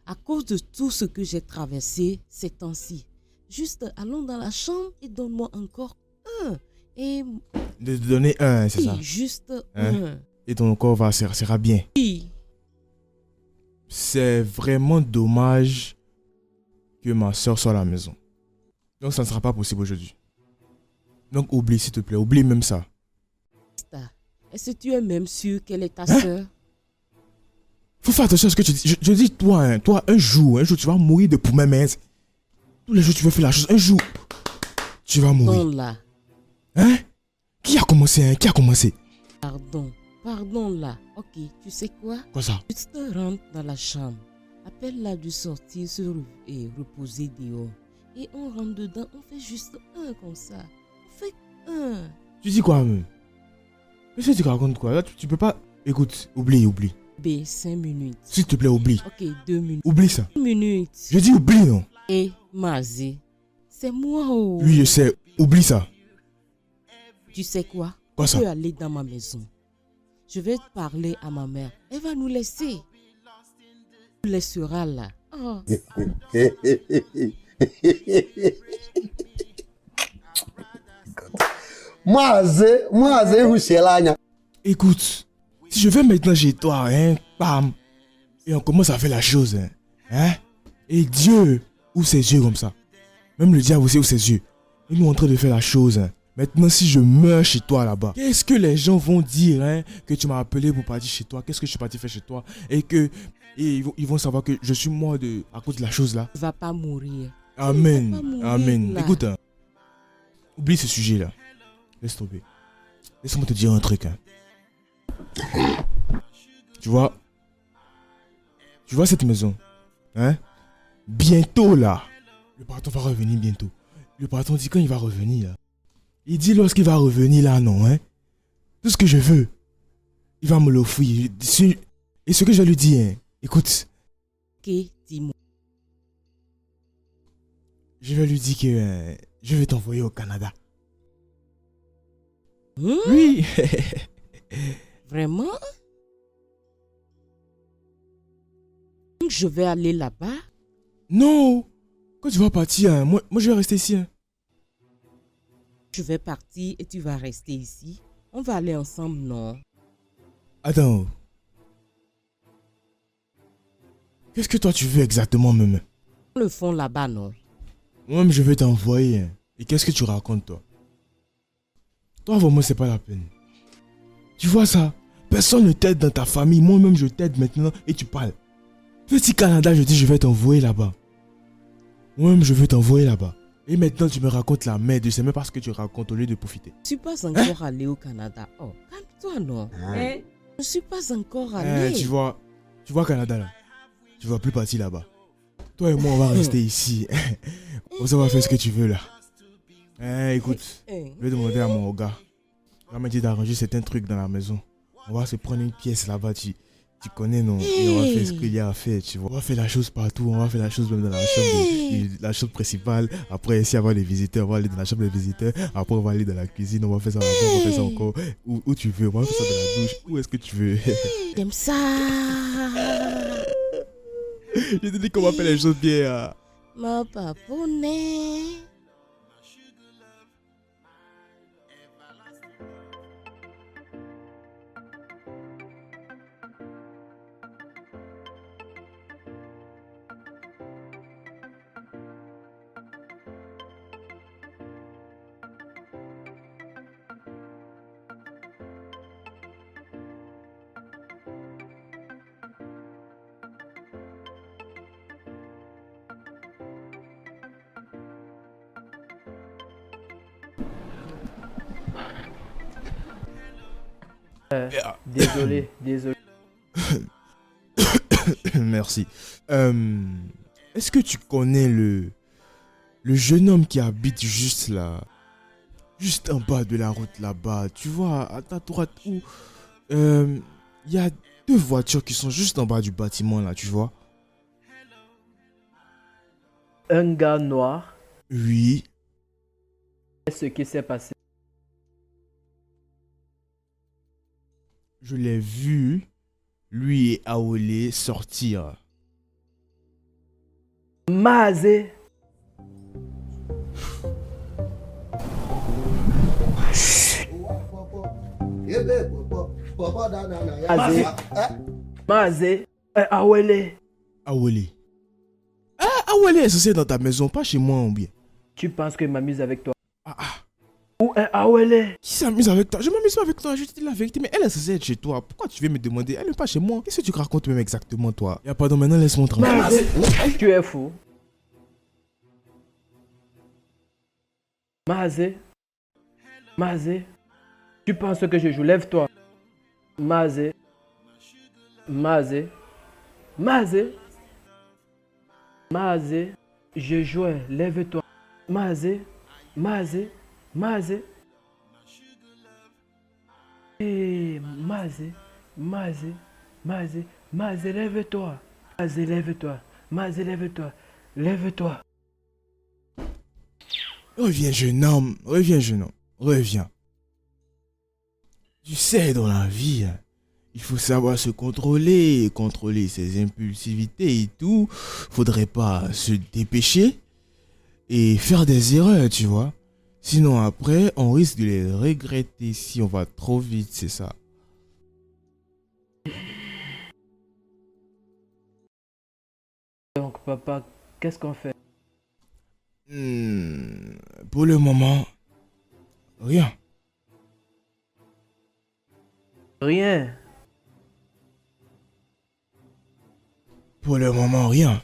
Speaker 6: À cause de tout ce que j'ai traversé ces temps-ci. Juste, allons dans la chambre et donne-moi encore un. Et...
Speaker 4: De te donner un, c'est ça?
Speaker 6: Juste un.
Speaker 4: Et ton corps sera bien.
Speaker 6: Oui.
Speaker 4: C'est vraiment dommage que ma soeur soit à la maison. Donc ça ne sera pas possible aujourd'hui. Donc oublie s'il te plaît, oublie même ça.
Speaker 6: Est-ce que tu es même sûr qu'elle est ta soeur?
Speaker 4: Faut faire attention à ce que tu dis. Je dis toi, un jour tu vas mourir de pour mes mains. Tous les jours tu veux faire la chose, un jour tu vas mourir.
Speaker 6: Pardon là.
Speaker 4: Hein? Qui a commencé?
Speaker 6: Pardon là. Ok, tu sais quoi?
Speaker 4: Quoi ça?
Speaker 6: Juste rentre dans la chambre. Appelle-la de sortir et reposer dehors. Et on rentre dedans, on fait juste un comme ça. On fait un.
Speaker 4: Tu dis quoi même? Qu'est-ce que tu racontes quoi? Là tu peux pas... Écoute, oublie.
Speaker 6: B, 5 minutes.
Speaker 4: S'il te plaît, oublie.
Speaker 6: Ok, 2 minutes.
Speaker 4: Oublie ça.
Speaker 6: 1 minute.
Speaker 4: Je dis oublie non.
Speaker 6: Et Mazé, c'est moi oh.
Speaker 4: Oui, je sais. Oublie ça.
Speaker 6: Tu sais quoi?
Speaker 4: Quoi ça?
Speaker 6: Tu peux aller dans ma maison. Je vais parler à ma mère. Elle va nous laisser. Elle nous laissera là. Oh.
Speaker 4: Écoute, si je vais maintenant chez toi, hein, bam, et on commence à faire la chose, hein, et Dieu ouvre ses yeux comme ça. Même le diable aussi ouvre ses yeux. Et nous en train de faire la chose, hein. Maintenant, si je meurs chez toi là-bas, qu'est-ce que les gens vont dire, hein, que tu m'as appelé pour partir chez toi? Qu'est-ce que je suis parti faire chez toi? Et ils vont savoir que je suis mort à cause de la chose là.
Speaker 6: Tu vas pas mourir.
Speaker 4: Amen.
Speaker 6: Tu vas pas mourir,
Speaker 4: Amen.
Speaker 6: là.
Speaker 4: Écoute, hein, oublie ce sujet là. Laisse tomber. Laisse-moi te dire un truc. Hein. Tu vois cette maison, hein? Bientôt là, le patron va revenir bientôt. Le patron dit quand il va revenir là. Il dit lorsqu'il va revenir là, non, hein? Tout ce que je veux, il va me l'offrir. Et ce que je lui dis, hein, écoute.
Speaker 6: Ok, dis-moi.
Speaker 4: Je vais lui dire que je vais t'envoyer au Canada. Oui.
Speaker 6: Vraiment? Donc je vais aller là-bas?
Speaker 4: Non. Quand tu vas partir, hein, moi je vais rester ici. Hein.
Speaker 6: Je vais partir et tu vas rester ici. On va aller ensemble, non?
Speaker 4: Attends. Qu'est-ce que toi tu veux exactement, même?
Speaker 6: Le fond là-bas, non?
Speaker 4: Moi-même, je vais t'envoyer. Hein. Et qu'est-ce que tu racontes, toi? Toi, vraiment, c'est pas la peine. Tu vois ça? Personne ne t'aide dans ta famille. Moi-même, je t'aide maintenant et tu parles. Petit Canada, je dis, je vais t'envoyer là-bas. Moi-même, je veux t'envoyer là-bas. Et maintenant, tu me racontes la merde. Je sais même pas ce que tu racontes au lieu de profiter.
Speaker 6: Je ne suis pas encore allé au Canada. Oh, calme-toi, non? Hein? Je ne suis pas encore allé.
Speaker 4: Tu vois, Canada, là. Tu vas plus partir là-bas. Toi et moi, on va rester ici. On va faire ce que tu veux, là. Écoute, je vais demander à mon gars. Il va me dire d'arranger certains trucs dans la maison. On va se prendre une pièce là-bas, tu connais, non? Et on va faire ce qu'il y a à faire, tu vois. On va faire la chose partout, on va faire la chose même dans la chambre principale. Après, s'il y a des visiteurs, on va aller dans la chambre des visiteurs. Après, on va aller dans la cuisine, on va faire ça là-bas, on va faire ça encore. Où tu veux, on va faire ça dans la douche. Où est-ce que tu veux?
Speaker 6: J'aime ça.
Speaker 4: Je te dis qu'on va faire les choses bien. Hein.
Speaker 6: Ma papounet.
Speaker 2: Désolé.
Speaker 4: Merci. Est-ce que tu connais le jeune homme qui habite juste là, juste en bas de la route là-bas, tu vois, à ta droite où il y a deux voitures qui sont juste en bas du bâtiment là, tu vois?
Speaker 2: Un gars noir.
Speaker 4: Oui.
Speaker 2: Qu'est-ce qui s'est passé?
Speaker 4: Je l'ai vu, lui et Aolé, sortir.
Speaker 2: Mazé. Mazé. Awele.
Speaker 4: Awele. Awele est censé être dans ta maison, pas chez moi ou bien.
Speaker 2: Tu penses que je m'amuse avec toi? Où est Awele?
Speaker 4: Qui s'amuse avec toi? Je m'amuse pas avec toi, je te dis la vérité, mais elle est censée être chez toi. Pourquoi tu viens me demander? Elle n'est pas chez moi. Qu'est-ce que tu racontes même exactement, toi? Y'a pardon, maintenant laisse-moi tranquille.
Speaker 2: Tu es fou. Mazé. Tu penses que je joue? Lève-toi. Mazé. Je jouais. Lève-toi. Mazé. Hey, Mazé, lève-toi. Lève-toi.
Speaker 4: Reviens, jeune homme. Reviens. Tu sais, dans la vie, il faut savoir se contrôler ses impulsivités et tout. Faudrait pas se dépêcher et faire des erreurs, tu vois. Sinon, après, on risque de les regretter si on va trop vite, c'est ça.
Speaker 2: Donc, papa, qu'est-ce qu'on fait?
Speaker 4: Pour le moment, Rien.
Speaker 2: Rien.
Speaker 4: Pour le moment, rien.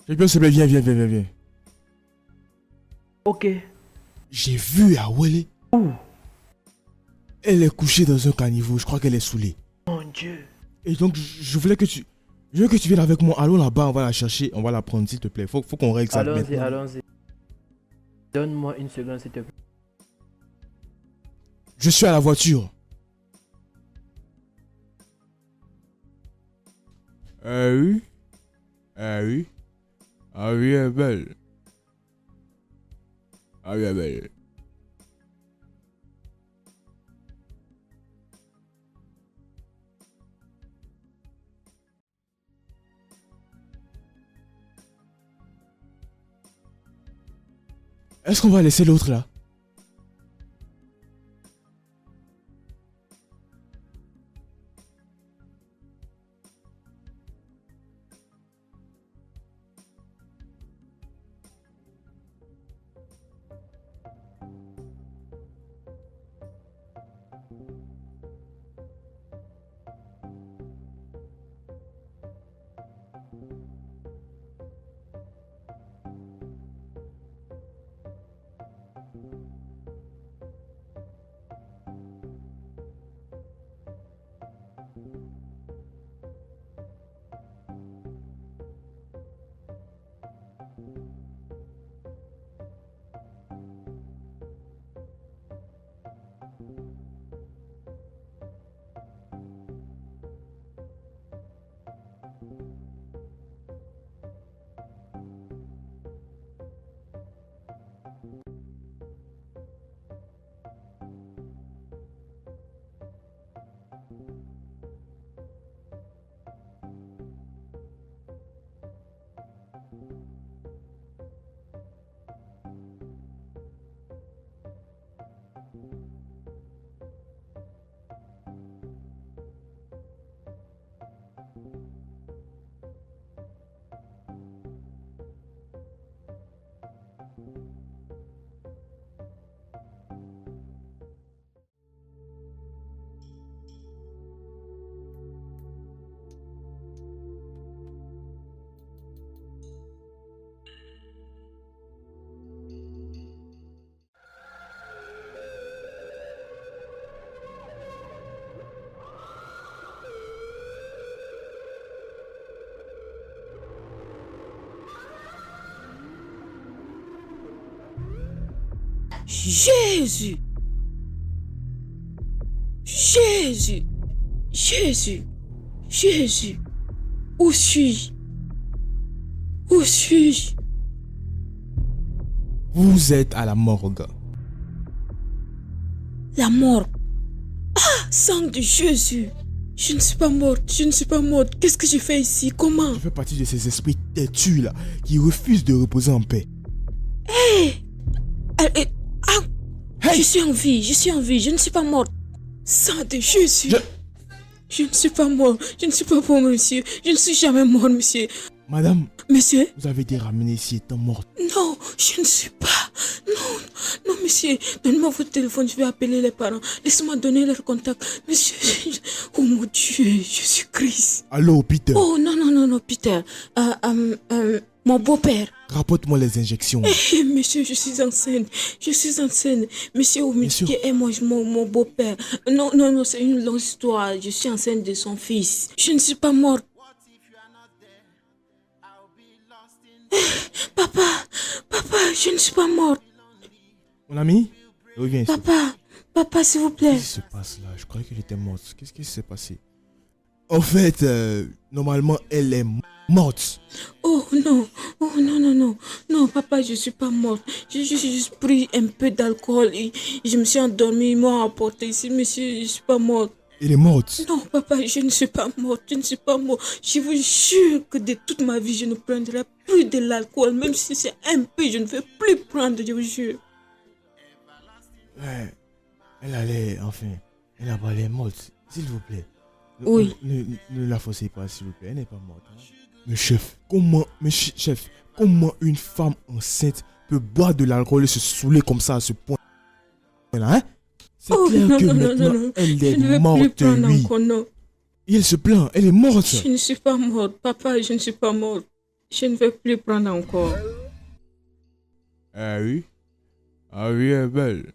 Speaker 4: Quelqu'un s'il te plaît, viens.
Speaker 2: Ok.
Speaker 4: J'ai vu Awele.
Speaker 2: Où?
Speaker 4: Elle est couchée dans un caniveau, je crois qu'elle est saoulée.
Speaker 2: Mon Dieu.
Speaker 4: Et donc, je veux que tu viennes avec moi. Allons là-bas, on va la chercher, on va la prendre, s'il te plaît. Faut qu'on règle ça maintenant.
Speaker 2: Allons-y. Donne-moi une seconde, s'il te plaît.
Speaker 4: Je suis à la voiture. Oui. Oui, elle est belle. Elle est belle. Est-ce qu'on va laisser l'autre là?
Speaker 1: Jésus. Jésus. Jésus. Jésus. Où suis-je? Où suis-je?
Speaker 4: Vous êtes à la morgue.
Speaker 1: La mort. Ah, sang de Jésus. Je ne suis pas morte, je ne suis pas morte. Qu'est-ce que je fais ici? Comment?
Speaker 4: Je fais partie de ces esprits têtus là qui refusent de reposer en paix.
Speaker 1: Hé!
Speaker 4: Hey!
Speaker 1: Je suis en vie, je ne suis pas morte. Sang de Jésus. Je ne suis pas mort, je ne suis pas mort, monsieur. Je ne suis jamais mort, monsieur.
Speaker 4: Madame,
Speaker 1: monsieur,
Speaker 4: vous avez été ramenée ici étant morte.
Speaker 1: Non, je ne suis pas. Non, monsieur. Donne-moi votre téléphone, je vais appeler les parents. Laissez-moi donner leur contact. Monsieur, oh mon Dieu, Jésus-Christ.
Speaker 4: Allô, Peter.
Speaker 1: Oh, non, Peter. Mon beau-père.
Speaker 4: Rapporte-moi les injections.
Speaker 1: Monsieur, je suis enceinte. Monsieur Omidike est mon beau-père. Non, c'est une longue histoire. Je suis enceinte de son fils. Je ne suis pas morte. Papa, je ne suis pas morte.
Speaker 4: Mon ami, reviens ici.
Speaker 1: Papa, s'il vous plaît.
Speaker 4: Qu'est-ce qui se passe là? Je croyais qu'elle était morte. Qu'est-ce qui s'est passé? En fait, normalement, elle est morte. Morte.
Speaker 1: Oh non, non, papa, je suis pas morte. J'ai juste pris un peu d'alcool et je me suis endormie, ils m'ont emporté ici, monsieur, je suis pas morte.
Speaker 4: Elle est morte.
Speaker 1: Non, papa, je ne suis pas morte, je ne suis pas morte. Je vous jure que de toute ma vie, je ne prendrai plus de l'alcool, même si c'est un peu, je ne vais plus prendre, je vous jure.
Speaker 4: Ouais. Elle allait, enfin, elle a pas l'air morte, s'il vous plaît.
Speaker 1: Oui.
Speaker 4: Ne la forcez pas, s'il vous plaît, elle n'est pas morte. Hein. Mais chef, comment une femme enceinte peut boire de l'alcool et se saouler comme ça à ce point là, hein? C'est clair que maintenant, elle est morte, oui.
Speaker 1: Encore, non.
Speaker 4: Et elle se plaint, elle est morte.
Speaker 1: Je ne suis pas morte, papa, je ne suis pas morte. Je ne vais plus prendre encore.
Speaker 4: Ah oui? Ah oui, elle est belle.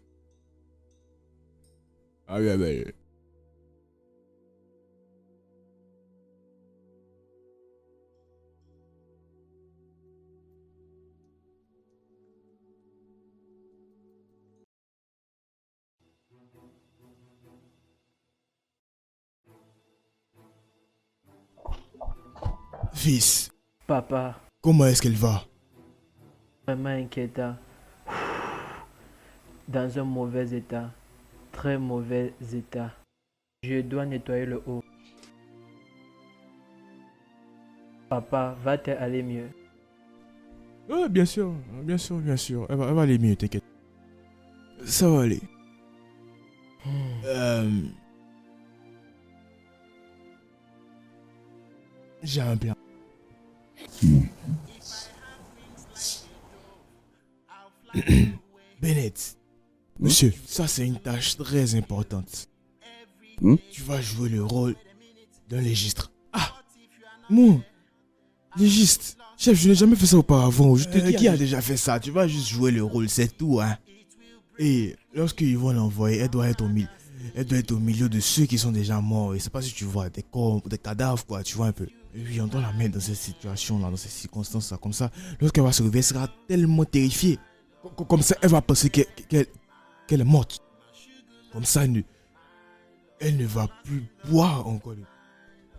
Speaker 4: Ah oui, elle est belle. Fils,
Speaker 2: Papa,
Speaker 4: comment est-ce qu'elle va?
Speaker 2: vraiment inquiétant. Dans un mauvais état. Très mauvais état. Je dois nettoyer le haut. Papa, va-t-elle aller mieux?
Speaker 4: Bien sûr. Elle va aller mieux, t'inquiète. Ça va aller. J'ai un plan. Bennett, monsieur, ça c'est une tâche très importante. Tu vas jouer le rôle d'un légiste. Ah, moi, légiste. Chef, je n'ai jamais fait ça auparavant. Je te dis qui a déjà fait ça. Tu vas juste jouer le rôle, c'est tout, hein. Et lorsqu'ils vont l'envoyer, elle doit être au milieu de ceux qui sont déjà morts. Et c'est pas si tu vois des corps, des cadavres, quoi. Tu vois un peu. Et oui, on doit la mettre dans cette situation-là, dans ces circonstances-là. Comme ça, lorsqu'elle va se réveiller, elle sera tellement terrifiée. Comme ça, elle va penser qu'elle est morte. Comme ça, elle ne va plus boire encore.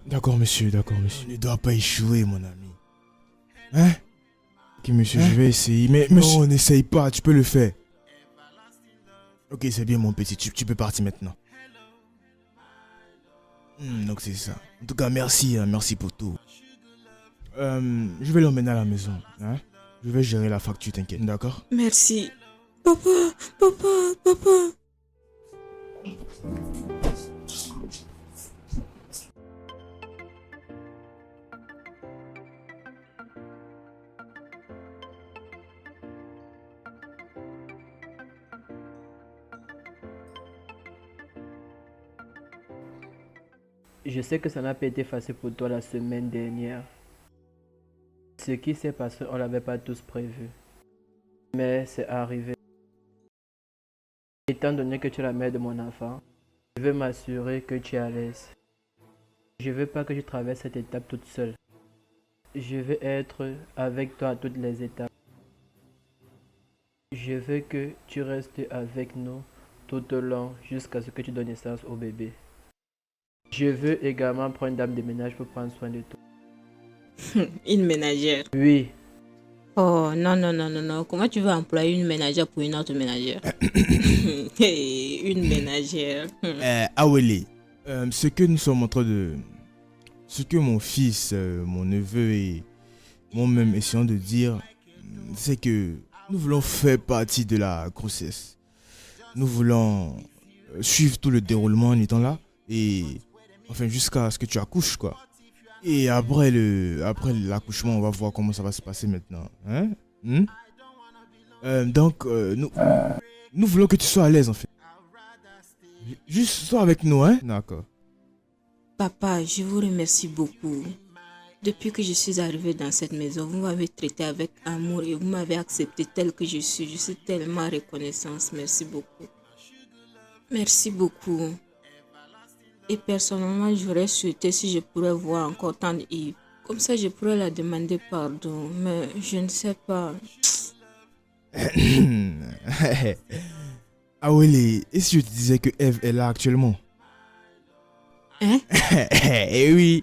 Speaker 4: D'accord, monsieur. On ne doit pas échouer, mon ami. Hein? Ok, monsieur, je vais essayer. Mais non, n'essaye pas, tu peux le faire. Ok, c'est bien, mon petit. Tu peux partir maintenant. Donc, c'est ça. En tout cas, merci. Merci pour tout. Je vais l'emmener à la maison. Hein? Je vais gérer la facture, t'inquiète. D'accord?
Speaker 1: Merci. Papa.
Speaker 2: Je sais que ça n'a pas été facile pour toi la semaine dernière. Ce qui s'est passé, on ne l'avait pas tous prévu. Mais c'est arrivé. Étant donné que tu es la mère de mon enfant, je veux m'assurer que tu es à l'aise. Je veux pas que tu traverses cette étape toute seule. Je veux être avec toi à toutes les étapes. Je veux que tu restes avec nous tout au long jusqu'à ce que tu donnes naissance au bébé. Je veux également prendre une dame de ménage pour prendre soin de toi.
Speaker 1: Une ménagère.
Speaker 2: Oui.
Speaker 1: Oh, non. Comment tu vas employer une ménagère pour une autre ménagère? Une ménagère.
Speaker 4: Awele, ce que nous sommes en train de... Ce que mon fils, mon neveu et moi-même essayons de dire, c'est que nous voulons faire partie de la grossesse. Nous voulons suivre tout le déroulement en étant là et... Enfin, jusqu'à ce que tu accouches, quoi. Et après l'accouchement, on va voir comment ça va se passer maintenant. Hein? Donc, nous voulons que tu sois à l'aise, en fait. Juste sois avec nous, hein? D'accord.
Speaker 1: Papa, je vous remercie beaucoup. Depuis que je suis arrivée dans cette maison, vous m'avez traité avec amour et vous m'avez accepté tel que je suis. Je suis tellement reconnaissante. Merci beaucoup. Merci beaucoup. Et personnellement, j'aurais souhaité si je pourrais voir encore tante Yves. Comme ça, je pourrais la demander pardon. Mais je ne sais pas.
Speaker 4: Ah oui, et si je te disais que Eve est là actuellement?
Speaker 1: Hein?
Speaker 4: Eh oui.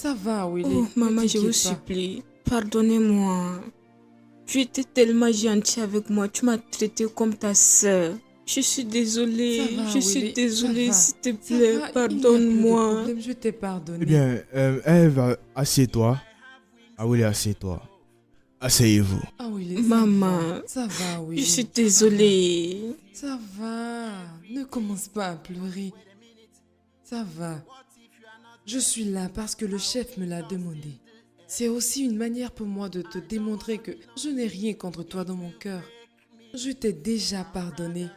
Speaker 3: Ça va, Willy.
Speaker 1: Oh,
Speaker 3: ne
Speaker 1: maman, je vous
Speaker 3: t'inquiète pas.
Speaker 1: supplie, pardonnez-moi. Tu étais tellement gentille avec moi, tu m'as traité comme ta sœur. Je suis désolée,
Speaker 3: Ça va,
Speaker 1: je suis
Speaker 3: Willy,
Speaker 1: désolée,
Speaker 3: ça va.
Speaker 1: s'il te
Speaker 3: Ça
Speaker 1: plaît,
Speaker 3: va, il n'y a plus de
Speaker 1: pardonne-moi.
Speaker 3: problème, je t'ai pardonné.
Speaker 4: Eh bien, Ève, assieds-toi. Ah oui, assieds-toi. Asseyez-vous.
Speaker 3: Ah, Willy,
Speaker 1: Maman,
Speaker 3: ça va, Willy.
Speaker 1: je suis désolée.
Speaker 3: Ça va. Ne commence pas à pleurer. Ça va. Je suis là parce que le chef me l'a demandé. C'est aussi une manière pour moi de te démontrer que je n'ai rien contre toi dans mon cœur. Je t'ai déjà pardonné.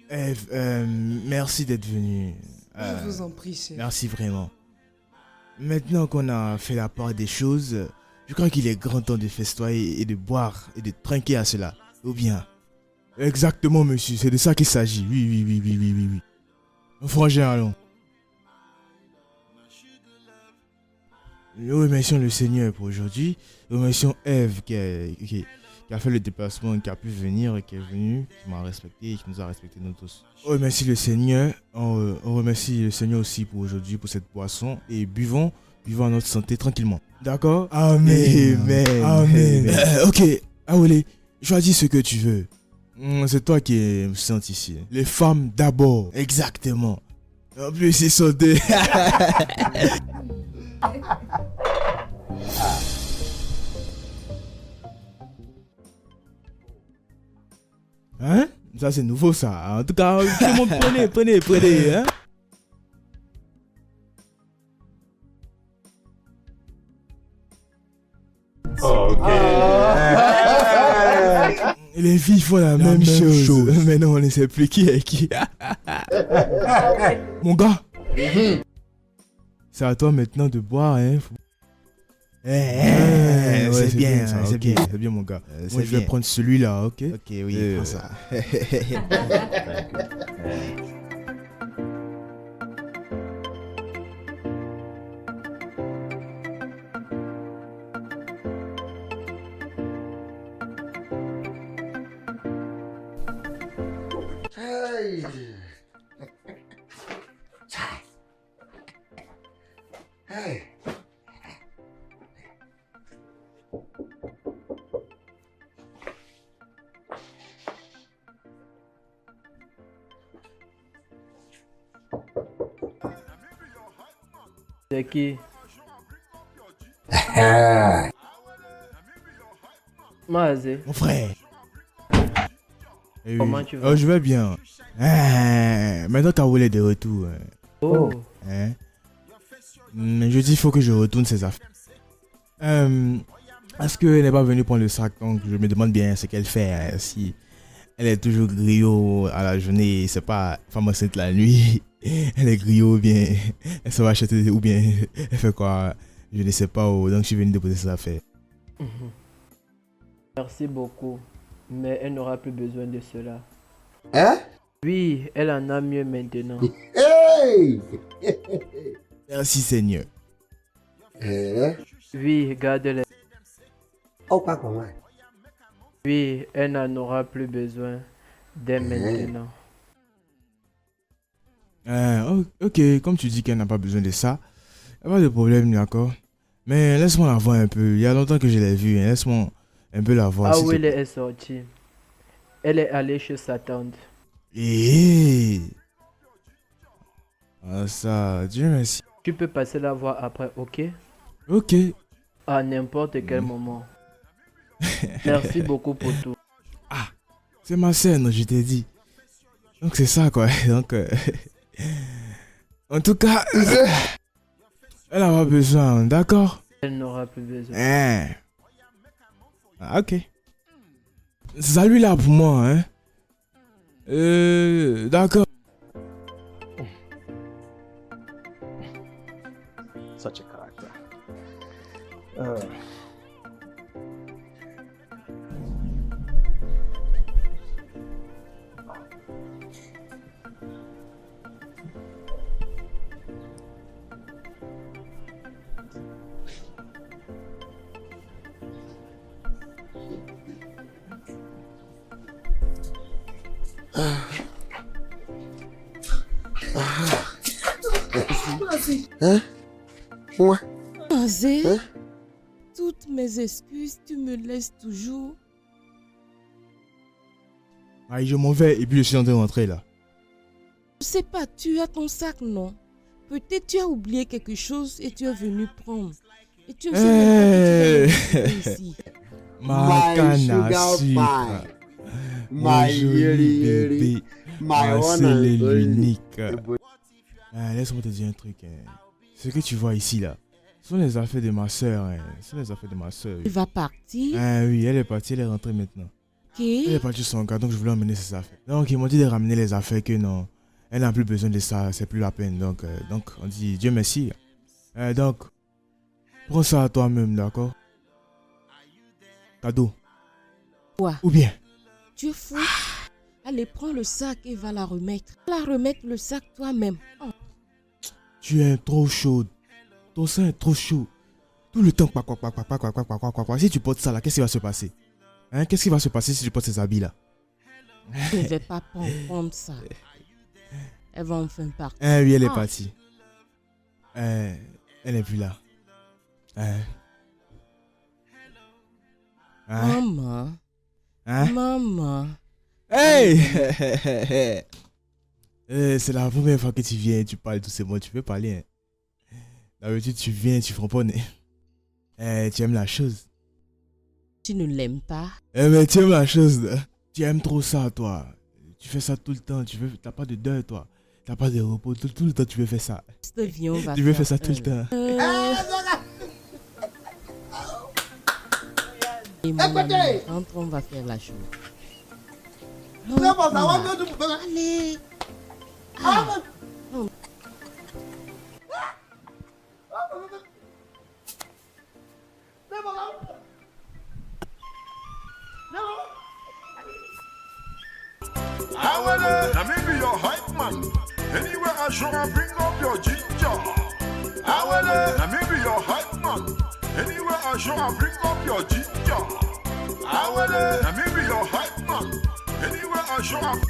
Speaker 4: Ève, merci d'être venue.
Speaker 3: Je vous en prie, chef.
Speaker 4: Merci vraiment. Maintenant qu'on a fait la part des choses, je crois qu'il est grand temps de festoyer et de boire et de trinquer à cela. Ou bien? Exactement, monsieur, c'est de ça qu'il s'agit. Oui. Frangin, allons. Nous remercions le Seigneur pour aujourd'hui. Nous remercions Ève qui a fait le déplacement, qui a pu venir et qui est venue, qui m'a respecté et qui nous a respecté nous tous. On remercie le Seigneur. On remercie le Seigneur aussi pour aujourd'hui, pour cette boisson. Et buvons à notre santé tranquillement. D'accord? Amen. Amen. Ok, Awele, choisis ce que tu veux. C'est toi qui me sens ici. Les femmes d'abord. Exactement. En plus, ils sont deux. Hein? Ça c'est nouveau ça. En tout cas, tout le monde prenez, hein? Les filles font la même chose. Mais non, on ne sait plus qui est qui. Mon gars. C'est à toi maintenant de boire, hein. C'est bien mon gars. Moi je vais prendre celui-là, ok? Ok, oui, prends ça.
Speaker 5: Hey. Hey.
Speaker 2: C'est qui? Mazé.
Speaker 4: Mon frère.
Speaker 2: Comment tu vas?
Speaker 4: Je vais bien. Maintenant qu'Awele est de retour.
Speaker 2: Oh.
Speaker 4: Hein? Je dis il faut que je retourne ces affaires. Est-ce qu'elle n'est pas venue prendre le sac? Donc je me demande bien ce qu'elle fait. Si elle est toujours griot à la journée, c'est pas femme enceinte la nuit. Elle est griot ou bien elle se va acheter ou bien elle fait quoi? Je ne sais pas. Donc je suis venu déposer ses affaires.
Speaker 2: Merci beaucoup. Mais elle n'aura plus besoin de cela.
Speaker 5: Hein?
Speaker 2: Oui, elle en a mieux maintenant.
Speaker 5: Hey!
Speaker 4: Merci Seigneur.
Speaker 2: Oui, garde-les.
Speaker 5: Oh, pas comment?
Speaker 2: Oui, elle n'en aura plus besoin dès maintenant.
Speaker 4: Ok, comme tu dis qu'elle n'a pas besoin de ça, il n'y a pas de problème, d'accord? Mais laisse-moi la voir un peu. Il y a longtemps que je l'ai vue. Laisse-moi un peu la voir.
Speaker 2: Ah oui, elle est sortie. Elle est allée chez sa tante.
Speaker 4: Ah ça, Dieu merci.
Speaker 2: Tu peux passer la voir après, ok?
Speaker 4: Ok.
Speaker 2: À n'importe quel moment. Merci beaucoup pour tout.
Speaker 4: Ah, c'est ma scène, je t'ai dit. Donc c'est ça quoi. Donc, en tout cas, elle n'a pas besoin, d'accord?
Speaker 2: Elle n'aura plus besoin.
Speaker 4: Ah, ok. Salut là pour moi, hein. D'accord.
Speaker 10: Such a character.
Speaker 5: Hein? Ouais.
Speaker 6: Azé,
Speaker 5: Hein?
Speaker 6: toutes mes excuses, tu me laisses toujours.
Speaker 4: Allez, je m'en vais et puis je suis en train de rentrer là.
Speaker 6: Je sais pas, tu as ton sac, non? Peut-être tu as oublié quelque chose et tu es venu prendre. Et tu ne sais même pas que tu vas ici.
Speaker 4: Ma canne à
Speaker 5: sugar
Speaker 4: sucre.
Speaker 5: pie.
Speaker 4: Mon
Speaker 5: My
Speaker 4: joli
Speaker 5: yeri
Speaker 4: bébé.
Speaker 5: yeri. My
Speaker 4: Ah,
Speaker 5: one
Speaker 4: c'est
Speaker 5: and
Speaker 4: l'unique.
Speaker 5: only.
Speaker 4: Laisse-moi te dire un truc. Ce que tu vois ici là, ce sont les affaires de ma soeur. Ce sont les affaires de ma soeur.
Speaker 6: Il va partir.
Speaker 4: Oui, elle est partie, elle est rentrée maintenant.
Speaker 6: Ok.
Speaker 4: Elle est partie sur son gars, donc je voulais emmener ses affaires. Donc ils m'ont dit de ramener les affaires que non, elle n'a plus besoin de ça, c'est plus la peine. Donc on dit Dieu merci. Donc, prends ça à toi-même, d'accord? Cadeau.
Speaker 6: Quoi?
Speaker 4: Ou bien?
Speaker 6: Tu es fou? Allez, prends le sac et va la remettre. Va la remettre le sac toi-même. Oh.
Speaker 4: Tu es trop chaude. Ton sein est trop chaud. Tout le temps, quoi. Si tu portes ça là, qu'est-ce qui va se passer? Qu'est-ce qui va se passer si tu portes ces habits là?
Speaker 6: Je ne vais pas prendre ça. Elle va enfin partir.
Speaker 4: Oui, elle est partie. Elle n'est plus là.
Speaker 6: Maman. Maman.
Speaker 4: Hey! C'est la première fois que tu viens, tu parles doucement, tu peux parler. D'habitude, tu viens, tu framponnes. Tu aimes la chose.
Speaker 6: Tu ne l'aimes pas?
Speaker 4: Mais tu aimes la chose. Tu aimes trop ça, toi. Tu fais ça tout le temps. T'as pas de deuil, toi. T'as pas de repos. Tout le temps, tu veux faire ça. Tu veux faire ça tout le temps.
Speaker 6: Et mon ami, rentre, on va faire la chose. Non, allez. Non.
Speaker 9: Let me be your hype man. Anywhere I show, I bring up your ginger. Let me be your hype man. Anywhere I show, I bring up your ginger. Let me be your hype man. Anywhere I show, I